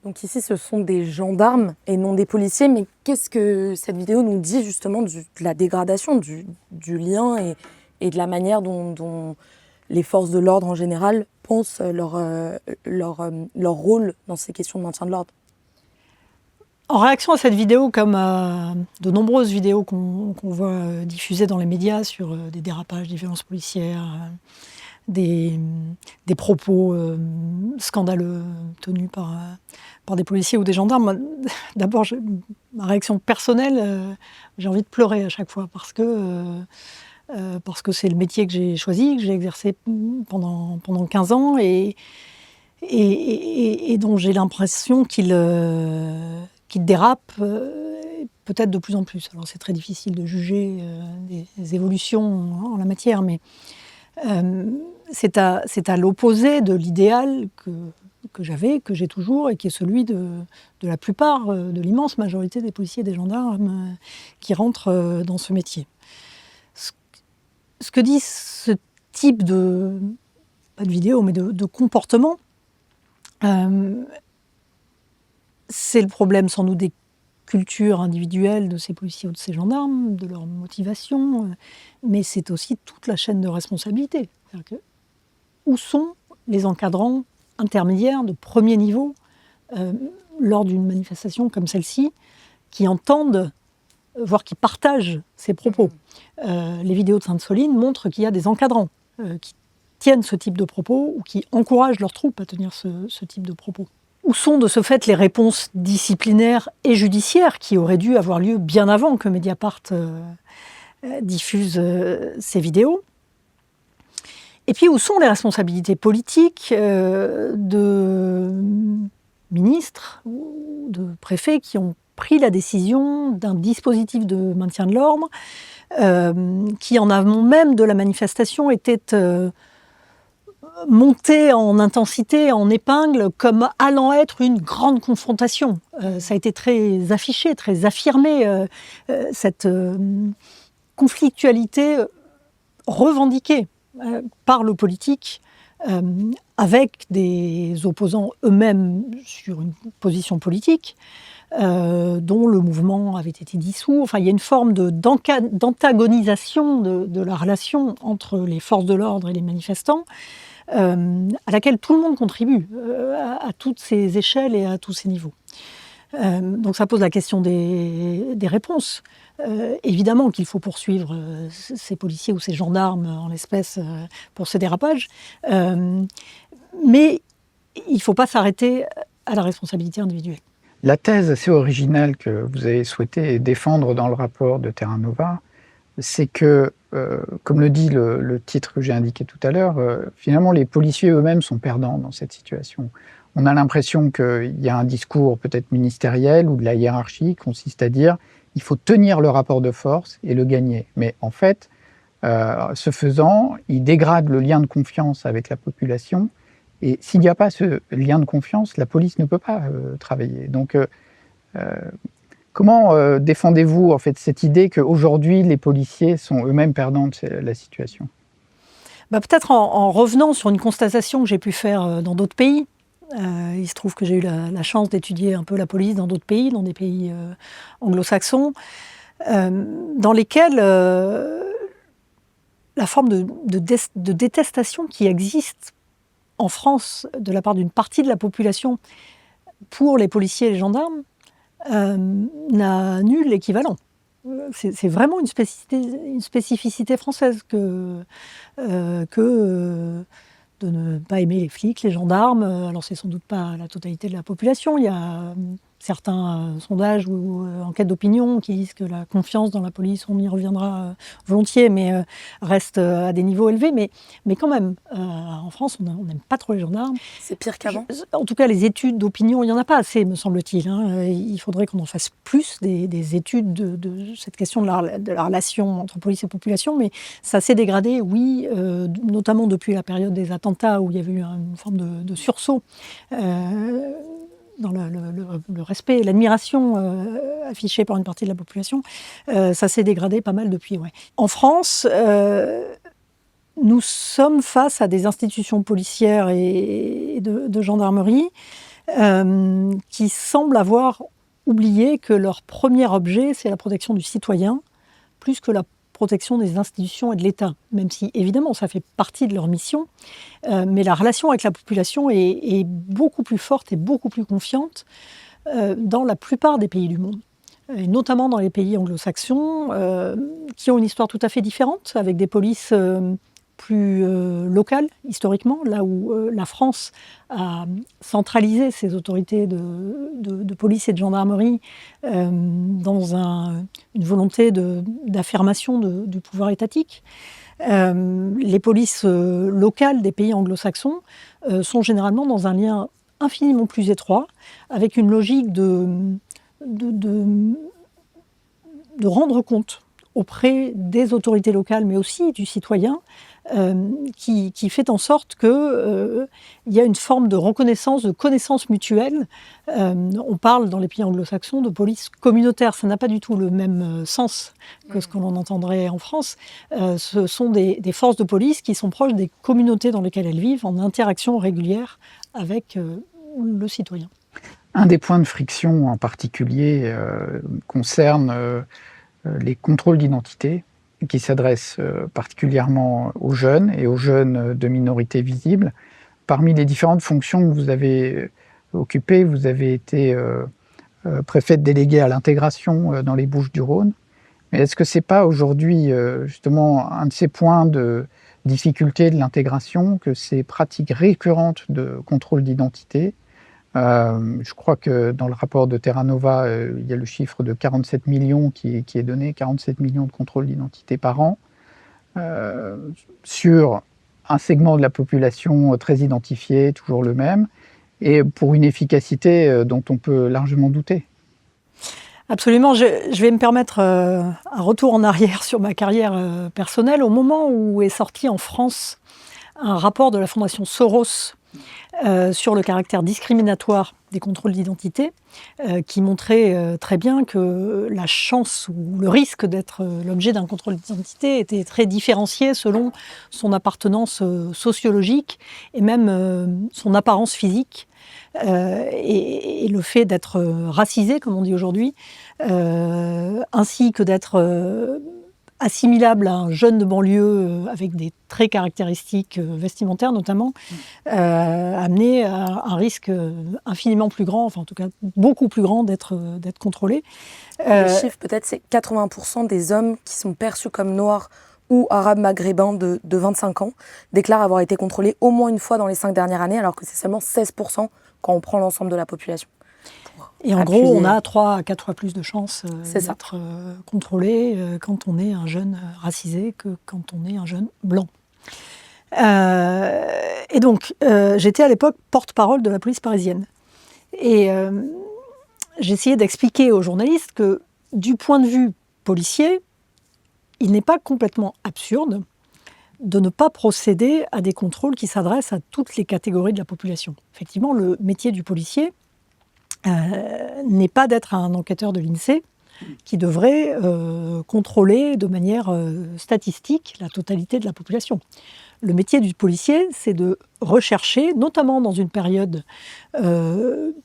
Donc ici, ce sont des gendarmes et non des policiers. Mais qu'est-ce que cette vidéo nous dit justement de la dégradation du lien et de la manière dont les forces de l'ordre en général pensent leur rôle dans ces questions de maintien de l'ordre? En réaction à cette vidéo, comme à de nombreuses vidéos qu'on voit diffusées dans les médias sur des dérapages, des violences policières, des propos scandaleux tenus par des policiers ou des gendarmes, d'abord, ma réaction personnelle, j'ai envie de pleurer à chaque fois parce que c'est le métier que j'ai choisi, que j'ai exercé pendant 15 ans et dont j'ai l'impression qu'il dérape peut-être de plus en plus. Alors c'est très difficile de juger des évolutions en la matière, mais c'est à l'opposé de l'idéal que j'avais, que j'ai toujours, et qui est celui de la plupart, de l'immense majorité des policiers et des gendarmes qui rentrent dans ce métier. Ce que dit ce type de, pas de vidéo, mais de comportement, c'est le problème sans doute des cultures individuelles de ces policiers ou de ces gendarmes, de leur motivation, mais c'est aussi toute la chaîne de responsabilité. C'est-à-dire que, où sont les encadrants intermédiaires de premier niveau lors d'une manifestation comme celle-ci, qui entendent, voire qui partagent ces propos. Les vidéos de Sainte-Soline montrent qu'il y a des encadrants qui tiennent ce type de propos ou qui encouragent leurs troupes à tenir ce type de propos. Où sont de ce fait les réponses disciplinaires et judiciaires qui auraient dû avoir lieu bien avant que Mediapart diffuse ces vidéos? Et puis où sont les responsabilités politiques de ministres ou de préfets qui ont pris la décision d'un dispositif de maintien de l'ordre qui, en amont même de la manifestation, était monté en intensité, en épingle, comme allant être une grande confrontation. Ça a été très affiché, très affirmé, cette conflictualité revendiquée par le politique, avec des opposants eux-mêmes sur une position politique, dont le mouvement avait été dissous. Enfin, il y a une forme d'antagonisation de la relation entre les forces de l'ordre et les manifestants, à laquelle tout le monde contribue, à toutes ces échelles et à tous ces niveaux. Donc ça pose la question des réponses. Évidemment qu'il faut poursuivre ces policiers ou ces gendarmes, en l'espèce, pour ce dérapage, mais il ne faut pas s'arrêter à la responsabilité individuelle. La thèse assez originale que vous avez souhaité défendre dans le rapport de Terra Nova, c'est que, comme le dit le titre que j'ai indiqué tout à l'heure, finalement les policiers eux-mêmes sont perdants dans cette situation. On a l'impression qu'il y a un discours peut-être ministériel ou de la hiérarchie qui consiste à dire il faut tenir le rapport de force et le gagner. Mais en fait, ce faisant, il dégrade le lien de confiance avec la population. Et s'il n'y a pas ce lien de confiance, la police ne peut pas travailler. Donc, comment défendez-vous en fait cette idée qu'aujourd'hui les policiers sont eux-mêmes perdants de la situation? Peut-être en revenant sur une constatation que j'ai pu faire dans d'autres pays. Il se trouve que j'ai eu la chance d'étudier un peu la police dans d'autres pays, dans des pays anglo-saxons, dans lesquels la forme de détestation qui existe en France de la part d'une partie de la population pour les policiers et les gendarmes n'a nul équivalent. C'est vraiment une spécificité française que de ne pas aimer les flics, les gendarmes. Alors c'est sans doute pas la totalité de la population. Il y a certains sondages ou enquêtes d'opinion qui disent que la confiance dans la police, on y reviendra volontiers, mais reste à des niveaux élevés. Mais quand même, en France, on n'aime pas trop les gendarmes. C'est pire qu'avant? En tout cas, les études d'opinion, il n'y en a pas assez, me semble-t-il. Il faudrait qu'on en fasse plus, des études de cette question de la relation entre police et population, mais ça s'est dégradé, oui, notamment depuis la période des attentats où il y avait eu une forme de sursaut dans le respect et l'admiration affichée par une partie de la population. Ça s'est dégradé pas mal depuis, ouais. En France, nous sommes face à des institutions policières et de gendarmerie qui semblent avoir oublié que leur premier objet, c'est la protection du citoyen, plus que la protection des institutions et de l'État, même si évidemment ça fait partie de leur mission, mais la relation avec la population est beaucoup plus forte et beaucoup plus confiante dans la plupart des pays du monde, et notamment dans les pays anglo-saxons, qui ont une histoire tout à fait différente, avec des polices plus locales, historiquement, là où la France a centralisé ses autorités de police et de gendarmerie dans une volonté d'affirmation du pouvoir étatique. Les polices locales des pays anglo-saxons sont généralement dans un lien infiniment plus étroit, avec une logique de rendre compte auprès des autorités locales, mais aussi du citoyen, qui fait en sorte qu'il y a une forme de reconnaissance, de connaissance mutuelle. On parle dans les pays anglo-saxons de police communautaire. Ça n'a pas du tout le même sens que ce que l'on entendrait en France. Ce sont des forces de police qui sont proches des communautés dans lesquelles elles vivent, en interaction régulière avec le citoyen. Un des points de friction en particulier concerne les contrôles d'identité qui s'adressent particulièrement aux jeunes et aux jeunes de minorités visibles. Parmi les différentes fonctions que vous avez occupées, vous avez été préfète déléguée à l'intégration dans les Bouches-du-Rhône. Mais est-ce que ce n'est pas aujourd'hui justement un de ces points de difficulté de l'intégration, que ces pratiques récurrentes de contrôle d'identité? Je crois que dans le rapport de Terra Nova, il y a le chiffre de 47 millions qui est donné, 47 millions de contrôles d'identité par an, sur un segment de la population très identifié, toujours le même, et pour une efficacité dont on peut largement douter. Absolument. Je vais me permettre un retour en arrière sur ma carrière personnelle. Au moment où est sorti en France un rapport de la Fondation Soros sur le caractère discriminatoire des contrôles d'identité, qui montrait très bien que la chance ou le risque d'être l'objet d'un contrôle d'identité était très différencié selon son appartenance sociologique et même son apparence physique. Et le fait d'être racisé, comme on dit aujourd'hui, ainsi que d'être assimilable à un jeune de banlieue avec des traits caractéristiques vestimentaires notamment, amené à un risque infiniment plus grand, enfin en tout cas beaucoup plus grand d'être contrôlé. Le chiffre peut-être, c'est 80% des hommes qui sont perçus comme noirs ou arabes maghrébins de 25 ans déclarent avoir été contrôlés au moins une fois dans les 5 dernières années, alors que c'est seulement 16% quand on prend l'ensemble de la population. Et en gros, on a 3 à 4 fois plus de chances d'être contrôlé quand on est un jeune racisé que quand on est un jeune blanc. Et donc, j'étais à l'époque porte-parole de la police parisienne. Et j'essayais d'expliquer aux journalistes que, du point de vue policier, il n'est pas complètement absurde de ne pas procéder à des contrôles qui s'adressent à toutes les catégories de la population. Effectivement, le métier du policier n'est pas d'être un enquêteur de l'INSEE qui devrait contrôler de manière statistique la totalité de la population. Le métier du policier, c'est de rechercher, notamment dans une période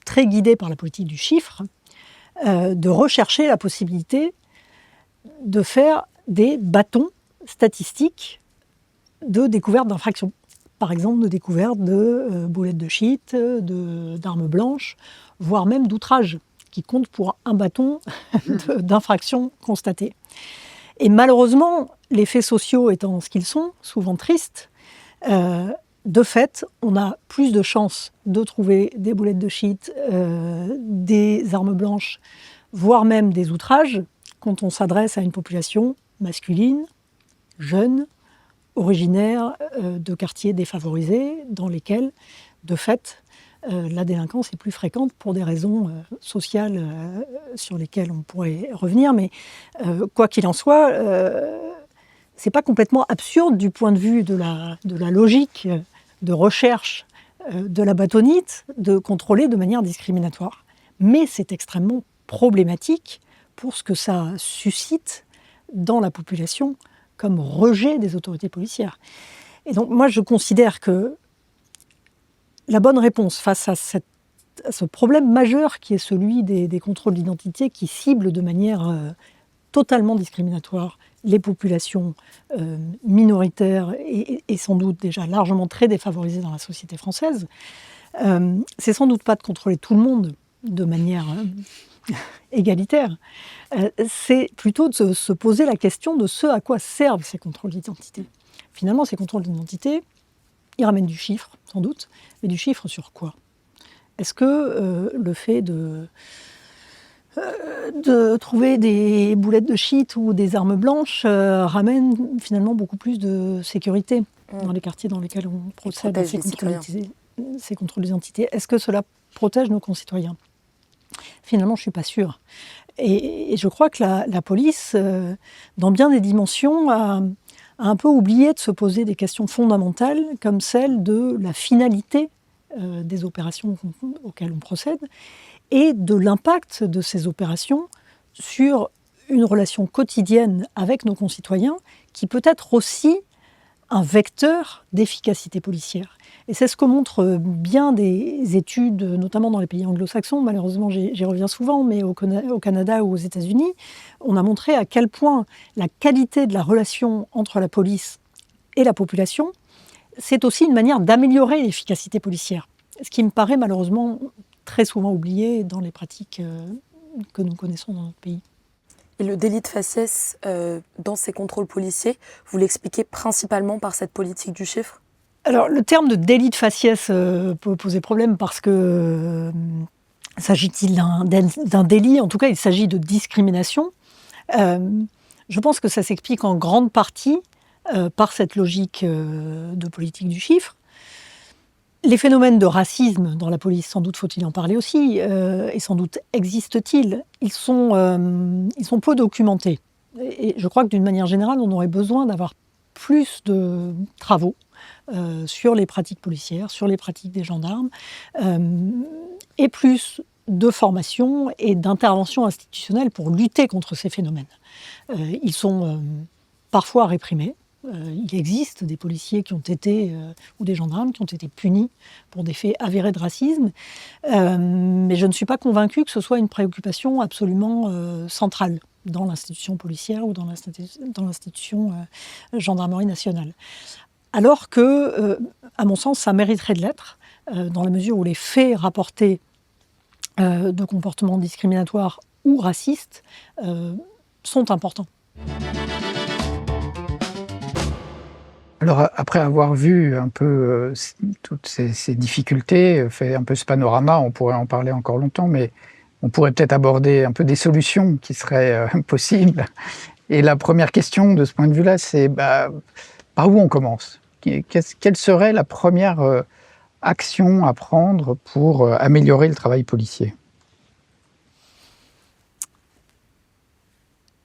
très guidée par la politique du chiffre, de rechercher la possibilité de faire des bâtons statistiques de découverte d'infractions. Par exemple, de découverte de boulettes de shit, d'armes blanches, voire même d'outrage, qui compte pour un bâton d'infraction constatée. Et malheureusement, les faits sociaux étant ce qu'ils sont, souvent tristes, de fait, on a plus de chances de trouver des boulettes de shit, des armes blanches, voire même des outrages, quand on s'adresse à une population masculine, jeune, originaire de quartiers défavorisés, dans lesquels, de fait, la délinquance est plus fréquente pour des raisons sociales sur lesquelles on pourrait revenir. Mais quoi qu'il en soit, c'est pas complètement absurde du point de vue de la logique de recherche de la bâtonite de contrôler de manière discriminatoire. Mais c'est extrêmement problématique pour ce que ça suscite dans la population comme rejet des autorités policières. Et donc moi je considère que la bonne réponse face à ce problème majeur qui est celui des contrôles d'identité qui ciblent de manière totalement discriminatoire les populations minoritaires et sans doute déjà largement très défavorisées dans la société française, c'est sans doute pas de contrôler tout le monde de manière égalitaire, c'est plutôt de se poser la question de ce à quoi servent ces contrôles d'identité. Finalement, ces contrôles d'identité, ils ramènent du chiffre, sans doute, mais du chiffre sur quoi? Est-ce que le fait de trouver des boulettes de shit ou des armes blanches ramène finalement beaucoup plus de sécurité dans les quartiers dans lesquels on procède à ces contrôles d'identité? Est-ce que cela protège nos concitoyens? Finalement, je ne suis pas sûre. Et je crois que la police, dans bien des dimensions, a un peu oublié de se poser des questions fondamentales comme celle de la finalité des opérations auxquelles on procède et de l'impact de ces opérations sur une relation quotidienne avec nos concitoyens qui peut être aussi un vecteur d'efficacité policière. Et c'est ce que montrent bien des études, notamment dans les pays anglo-saxons, malheureusement j'y reviens souvent, mais au Canada ou aux États-Unis, on a montré à quel point la qualité de la relation entre la police et la population, c'est aussi une manière d'améliorer l'efficacité policière. Ce qui me paraît malheureusement très souvent oublié dans les pratiques que nous connaissons dans notre pays. Et le délit de faciès dans ces contrôles policiers, vous l'expliquez principalement par cette politique du chiffre ? Alors, le terme de délit de faciès peut poser problème parce que s'agit-il d'un délit ? En tout cas, il s'agit de discrimination. Je pense que ça s'explique en grande partie par cette logique de politique du chiffre. Les phénomènes de racisme dans la police, sans doute faut-il en parler aussi, et sans doute existent-ils, ils sont peu documentés. Et je crois que d'une manière générale, on aurait besoin d'avoir plus de travaux sur les pratiques policières, sur les pratiques des gendarmes, et plus de formation et d'intervention institutionnelle pour lutter contre ces phénomènes. Ils sont parfois réprimés. Il existe des policiers qui ont été, ou des gendarmes qui ont été punis pour des faits avérés de racisme, mais je ne suis pas convaincue que ce soit une préoccupation absolument centrale dans l'institution policière ou dans l'institution gendarmerie nationale. Alors que, à mon sens, ça mériterait de l'être, dans la mesure où les faits rapportés de comportements discriminatoires ou racistes sont importants. Alors, après avoir vu un peu toutes ces difficultés, fait un peu ce panorama, on pourrait en parler encore longtemps, mais on pourrait peut-être aborder un peu des solutions qui seraient possibles. Et la première question de ce point de vue-là, c'est par où on commence ? Quelle serait la première action à prendre pour améliorer le travail policier ?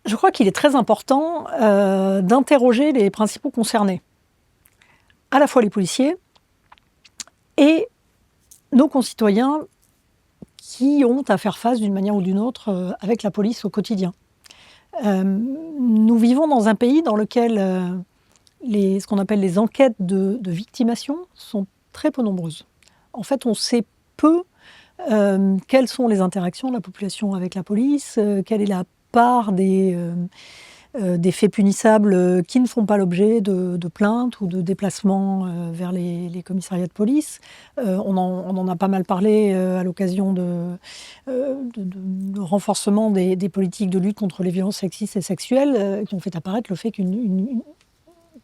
Je crois qu'il est très important d'interroger les principaux concernés, à la fois les policiers et nos concitoyens qui ont à faire face d'une manière ou d'une autre avec la police au quotidien. Nous vivons dans un pays dans lequel ce qu'on appelle les enquêtes de victimation sont très peu nombreuses. En fait, on sait peu quelles sont les interactions de la population avec la police, quelle est la part des faits punissables qui ne font pas l'objet de plaintes ou de déplacements vers les commissariats de police. On en a pas mal parlé à l'occasion de renforcement des politiques de lutte contre les violences sexistes et sexuelles qui ont fait apparaître le fait qu'une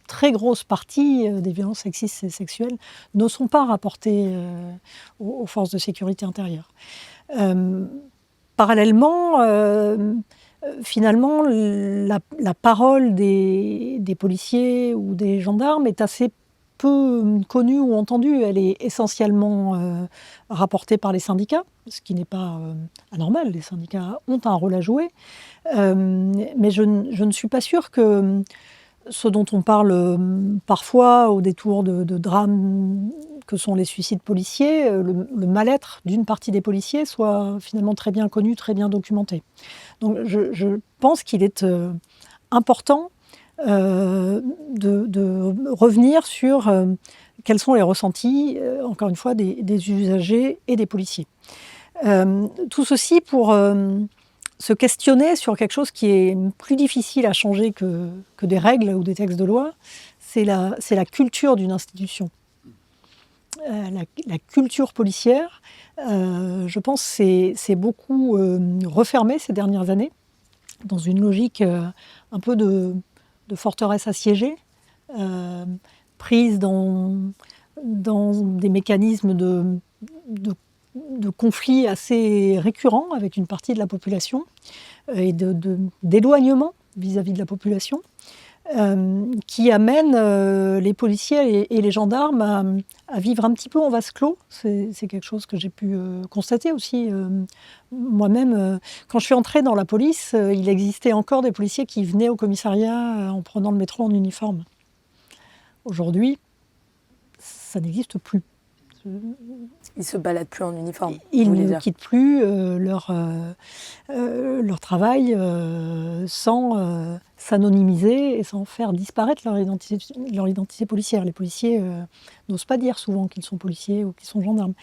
très grosse partie des violences sexistes et sexuelles ne sont pas rapportées aux forces de sécurité intérieure. Parallèlement, finalement, la parole des policiers ou des gendarmes est assez peu connue ou entendue. Elle est essentiellement rapportée par les syndicats, ce qui n'est pas anormal. Les syndicats ont un rôle à jouer. Mais je ne suis pas sûre que ce dont on parle parfois au détour de drames que sont les suicides policiers, le mal-être d'une partie des policiers soit finalement très bien connu, très bien documenté. Donc je pense qu'il est important de revenir sur quels sont les ressentis, encore une fois, des usagers et des policiers. Tout ceci pour se questionner sur quelque chose qui est plus difficile à changer que des règles ou des textes de loi, c'est la culture d'une institution. La culture policière, je pense, c'est beaucoup refermé ces dernières années, dans une logique un peu de forteresse assiégée, prise dans des mécanismes de conflits assez récurrents avec une partie de la population et d'éloignement vis-à-vis de la population. qui amène les policiers et les gendarmes à vivre un petit peu en vase clos. C'est quelque chose que j'ai pu constater aussi moi-même. Quand je suis entrée dans la police, il existait encore des policiers qui venaient au commissariat en prenant le métro en uniforme. Aujourd'hui, ça n'existe plus. Ils ne se baladent plus en uniforme. Ils ne quittent plus leur travail sans s'anonymiser et sans faire disparaître leur identité policière. Les policiers n'osent pas dire souvent qu'ils sont policiers ou qu'ils sont gendarmes.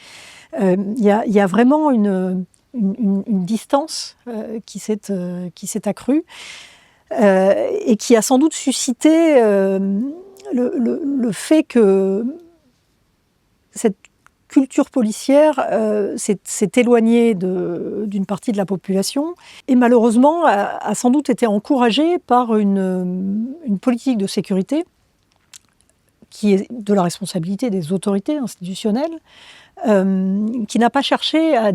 Il y a vraiment une distance qui s'est accrue et qui a sans doute suscité le fait que cette culture policière s'est éloignée d'une partie de la population et malheureusement a sans doute été encouragée par une politique de sécurité qui est de la responsabilité des autorités institutionnelles, qui n'a pas cherché à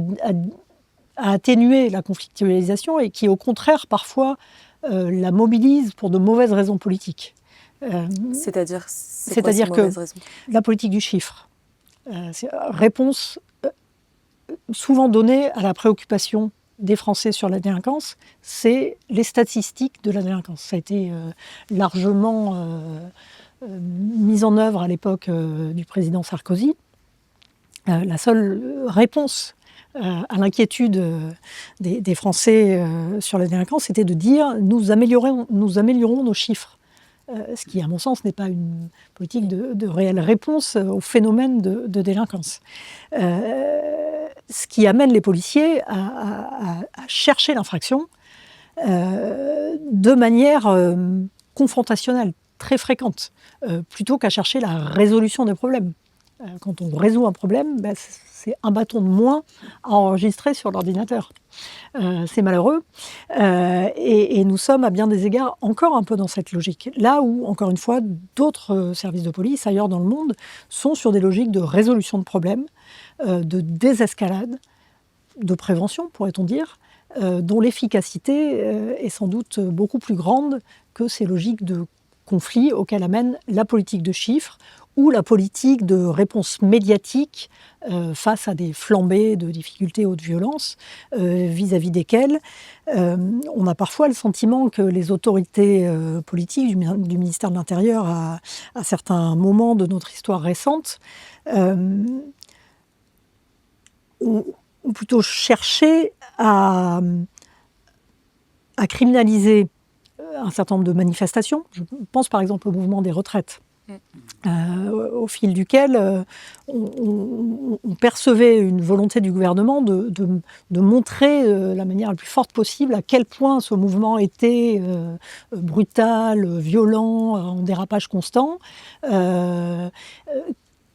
atténuer la conflictualisation et qui au contraire parfois la mobilise pour de mauvaises raisons politiques. C'est-à-dire que la politique du chiffre, réponse souvent donnée à la préoccupation des Français sur la délinquance, c'est les statistiques de la délinquance. Ça a été largement mis en œuvre à l'époque du président Sarkozy. La seule réponse à l'inquiétude des Français sur la délinquance, c'était de dire nous améliorons nos chiffres. Ce qui, à mon sens, n'est pas une politique de réelle réponse au phénomène de délinquance. Ce qui amène les policiers à chercher l'infraction de manière confrontationnelle, très fréquente, plutôt qu'à chercher la résolution des problèmes. Quand on résout un problème, c'est un bâton de moins à enregistrer sur l'ordinateur. C'est malheureux. Et nous sommes à bien des égards encore un peu dans cette logique. Là où, encore une fois, d'autres services de police ailleurs dans le monde sont sur des logiques de résolution de problèmes, de désescalade, de prévention, pourrait-on dire, dont l'efficacité est sans doute beaucoup plus grande que ces logiques de conflit auxquelles amène la politique de chiffres ou la politique de réponse médiatique face à des flambées de difficultés ou de violences vis-à-vis desquelles on a parfois le sentiment que les autorités politiques du ministère de l'Intérieur à certains moments de notre histoire récente ont plutôt cherché à criminaliser un certain nombre de manifestations. Je pense par exemple au mouvement des retraites. Au fil duquel on percevait une volonté du gouvernement de montrer de la manière la plus forte possible à quel point ce mouvement était brutal, violent, en dérapage constant,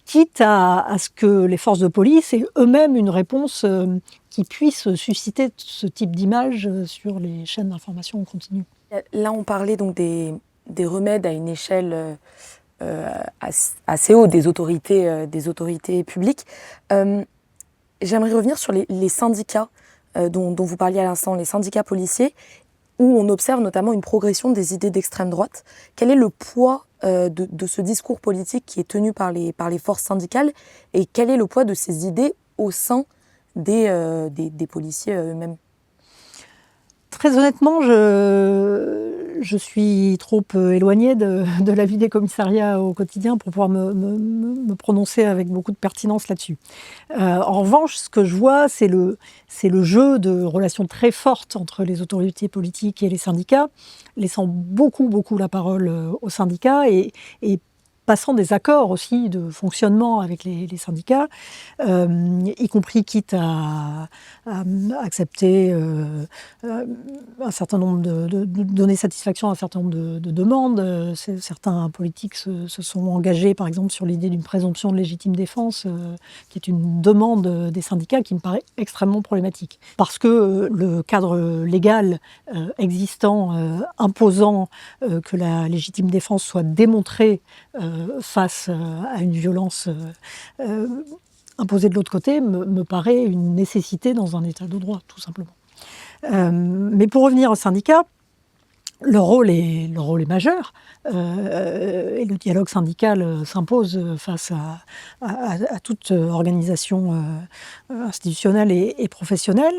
quitte à ce que les forces de police aient eux-mêmes une réponse qui puisse susciter ce type d'image sur les chaînes d'information en continu. Là, on parlait donc des remèdes à une échelle assez haut des autorités publiques. J'aimerais revenir sur les syndicats dont vous parliez à l'instant, les syndicats policiers, où on observe notamment une progression des idées d'extrême droite. Quel est le poids de ce discours politique qui est tenu par les forces syndicales et quel est le poids de ces idées au sein des policiers eux-mêmes ? Très honnêtement, je suis trop éloignée de la vie des commissariats au quotidien pour pouvoir me prononcer avec beaucoup de pertinence là-dessus. En revanche, ce que je vois, c'est le jeu de relations très fortes entre les autorités politiques et les syndicats, laissant beaucoup la parole aux syndicats et passant des accords aussi de fonctionnement avec les syndicats, y compris quitte à accepter un certain nombre de donner satisfaction à un certain nombre de demandes. Certains politiques se sont engagés, par exemple, sur l'idée d'une présomption de légitime défense, qui est une demande des syndicats qui me paraît extrêmement problématique. Parce que le cadre légal existant, imposant que la légitime défense soit démontrée face à une violence imposée de l'autre côté, me paraît une nécessité dans un état de droit, tout simplement. Mais pour revenir aux syndicats, Le rôle est majeur et le dialogue syndical s'impose face à toute organisation institutionnelle et professionnelle.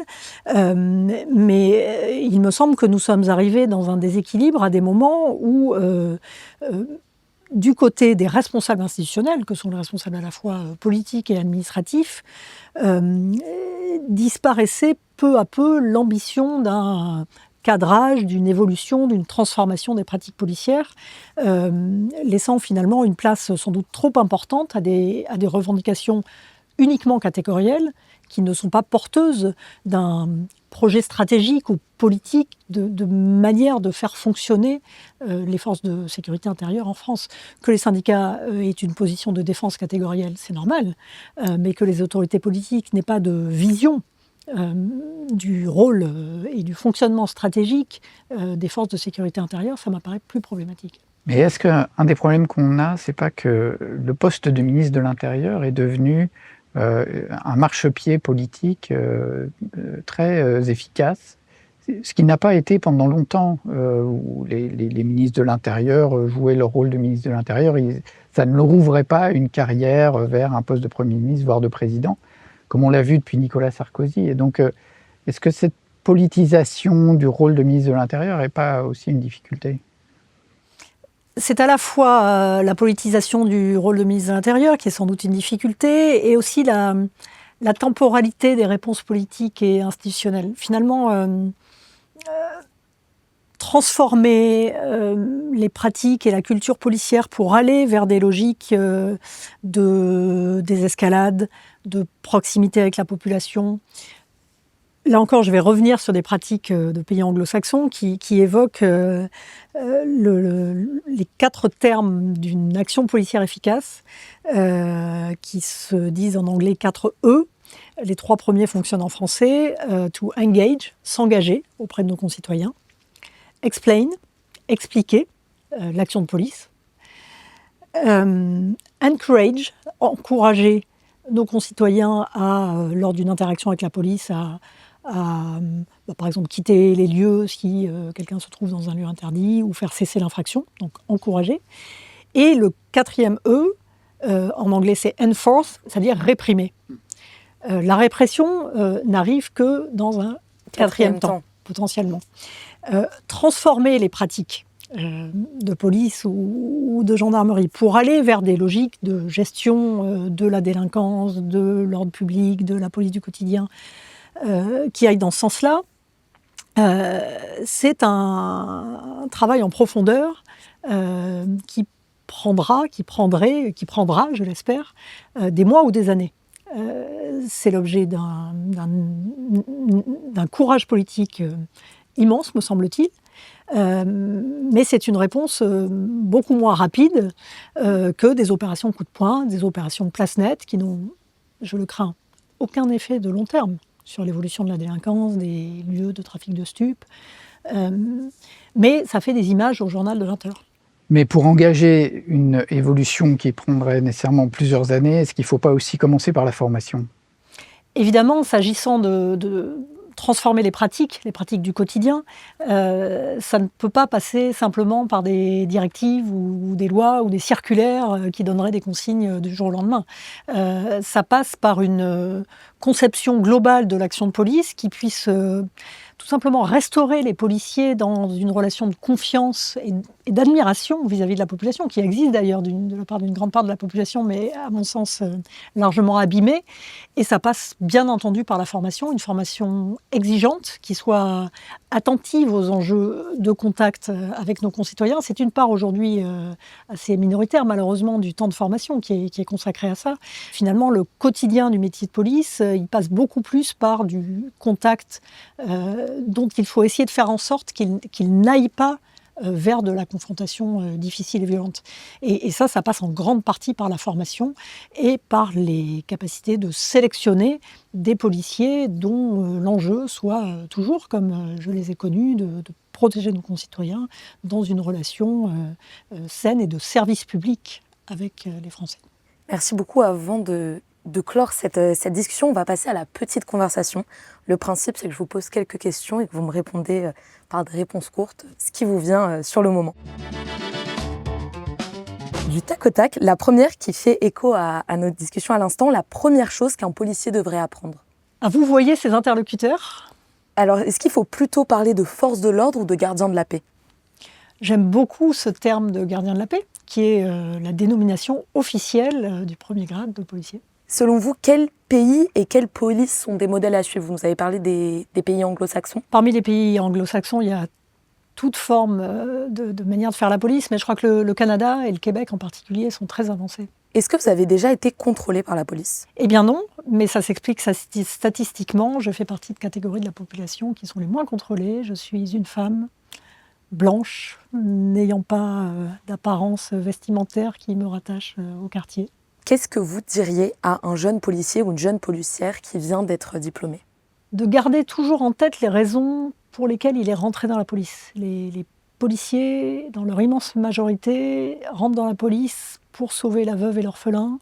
Mais il me semble que nous sommes arrivés dans un déséquilibre à des moments où, du côté des responsables institutionnels, que sont les responsables à la fois politiques et administratifs, disparaissait peu à peu l'ambition d'un cadrage, d'une évolution, d'une transformation des pratiques policières, laissant finalement une place sans doute trop importante à des revendications uniquement catégorielles, qui ne sont pas porteuses d'un projet stratégique ou politique de manière de faire fonctionner les forces de sécurité intérieure en France. Que les syndicats aient une position de défense catégorielle, c'est normal, mais que les autorités politiques n'aient pas de vision du rôle et du fonctionnement stratégique des forces de sécurité intérieure, ça m'apparaît plus problématique. Mais est-ce qu'un des problèmes qu'on a, c'est pas que le poste de ministre de l'Intérieur est devenu un marchepied politique très efficace, ce qui n'a pas été pendant longtemps, où les ministres de l'Intérieur jouaient leur rôle de ministre de l'Intérieur, ça ne leur ouvrait pas une carrière vers un poste de Premier ministre, voire de président, comme on l'a vu depuis Nicolas Sarkozy. Et donc, est-ce que cette politisation du rôle de ministre de l'Intérieur n'est pas aussi une difficulté ? C'est à la fois la politisation du rôle de ministre de l'Intérieur, qui est sans doute une difficulté, et aussi la temporalité des réponses politiques et institutionnelles. Finalement, transformer les pratiques et la culture policière pour aller vers des logiques de désescalade, de proximité avec la population. Là encore, je vais revenir sur des pratiques de pays anglo-saxons qui évoquent les 4 termes d'une action policière efficace, qui se disent en anglais 4 E. Les 3 premiers fonctionnent en français. To engage, s'engager auprès de nos concitoyens. Explain, expliquer l'action de police. Encourage, encourager nos concitoyens lors d'une interaction avec la police, par exemple, quitter les lieux si quelqu'un se trouve dans un lieu interdit ou faire cesser l'infraction, donc encourager. Et le 4e E, en anglais c'est enforce, c'est-à-dire réprimer. La répression n'arrive que dans un 4e temps, potentiellement. Transformer les pratiques de police ou de gendarmerie pour aller vers des logiques de gestion de la délinquance, de l'ordre public, de la police du quotidien, qui aillent dans ce sens-là, c'est un travail en profondeur qui prendra, je l'espère, des mois ou des années. C'est l'objet d'un courage politique immense, me semble-t-il, mais c'est une réponse beaucoup moins rapide que des opérations coup de poing, des opérations place nette qui n'ont, je le crains, aucun effet de long terme sur l'évolution de la délinquance, des lieux de trafic de stupes. Mais ça fait des images au journal de 20 heures. Mais pour engager une évolution qui prendrait nécessairement plusieurs années, est-ce qu'il ne faut pas aussi commencer par la formation ? Évidemment, s'agissant de transformer les pratiques du quotidien, ça ne peut pas passer simplement par des directives ou des lois ou des circulaires qui donneraient des consignes du jour au lendemain. Ça passe par une conception globale de l'action de police qui puisse tout simplement restaurer les policiers dans une relation de confiance et d'admiration vis-à-vis de la population, qui existe d'ailleurs de la part d'une grande part de la population, mais à mon sens largement abîmée. Et ça passe bien entendu par la formation, une formation exigeante, qui soit attentive aux enjeux de contact avec nos concitoyens. C'est une part aujourd'hui assez minoritaire, malheureusement, du temps de formation qui est consacré à ça. Finalement, le quotidien du métier de police, il passe beaucoup plus par du contact dont il faut essayer de faire en sorte qu'il n'aille pas vers de la confrontation difficile et violente. Et ça passe en grande partie par la formation et par les capacités de sélectionner des policiers dont l'enjeu soit toujours, comme je les ai connus, de protéger nos concitoyens dans une relation saine et de service public avec les Français. Merci beaucoup. Avant de de clore cette discussion, on va passer à la petite conversation. Le principe, c'est que je vous pose quelques questions et que vous me répondez par des réponses courtes, ce qui vous vient sur le moment. Du tac au tac, la première qui fait écho à notre discussion à l'instant, la première chose qu'un policier devrait apprendre. Vous voyez ces interlocuteurs ? Alors, est-ce qu'il faut plutôt parler de force de l'ordre ou de gardien de la paix ? J'aime beaucoup ce terme de gardien de la paix, qui est la dénomination officielle du premier grade de policier. Selon vous, quels pays et quelles polices sont des modèles à suivre ? Vous nous avez parlé des pays anglo-saxons. Parmi les pays anglo-saxons, il y a toute forme de manière de faire la police, mais je crois que le Canada et le Québec en particulier sont très avancés. Est-ce que vous avez déjà été contrôlé par la police ? Eh bien non, mais ça s'explique statistiquement. Je fais partie de catégories de la population qui sont les moins contrôlées. Je suis une femme blanche, n'ayant pas d'apparence vestimentaire qui me rattache au quartier. Qu'est-ce que vous diriez à un jeune policier ou une jeune policière qui vient d'être diplômé ? De garder toujours en tête les raisons pour lesquelles il est rentré dans la police. Les policiers, dans leur immense majorité, rentrent dans la police pour sauver la veuve et l'orphelin,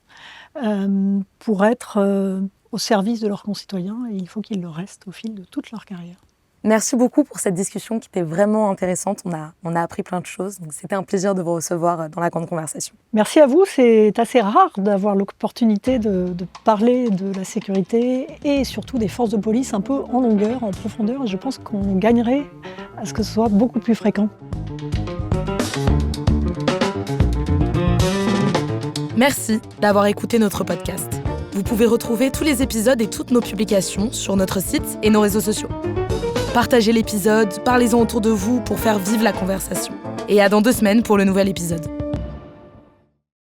pour être au service de leurs concitoyens, et il faut qu'ils le restent au fil de toute leur carrière. Merci beaucoup pour cette discussion qui était vraiment intéressante. On a appris plein de choses, donc c'était un plaisir de vous recevoir dans la grande conversation. Merci à vous, c'est assez rare d'avoir l'opportunité de parler de la sécurité et surtout des forces de police un peu en longueur, en profondeur, et je pense qu'on gagnerait à ce que ce soit beaucoup plus fréquent. Merci d'avoir écouté notre podcast. Vous pouvez retrouver tous les épisodes et toutes nos publications sur notre site et nos réseaux sociaux. Partagez l'épisode, parlez-en autour de vous pour faire vivre la conversation. Et à dans 2 semaines pour le nouvel épisode.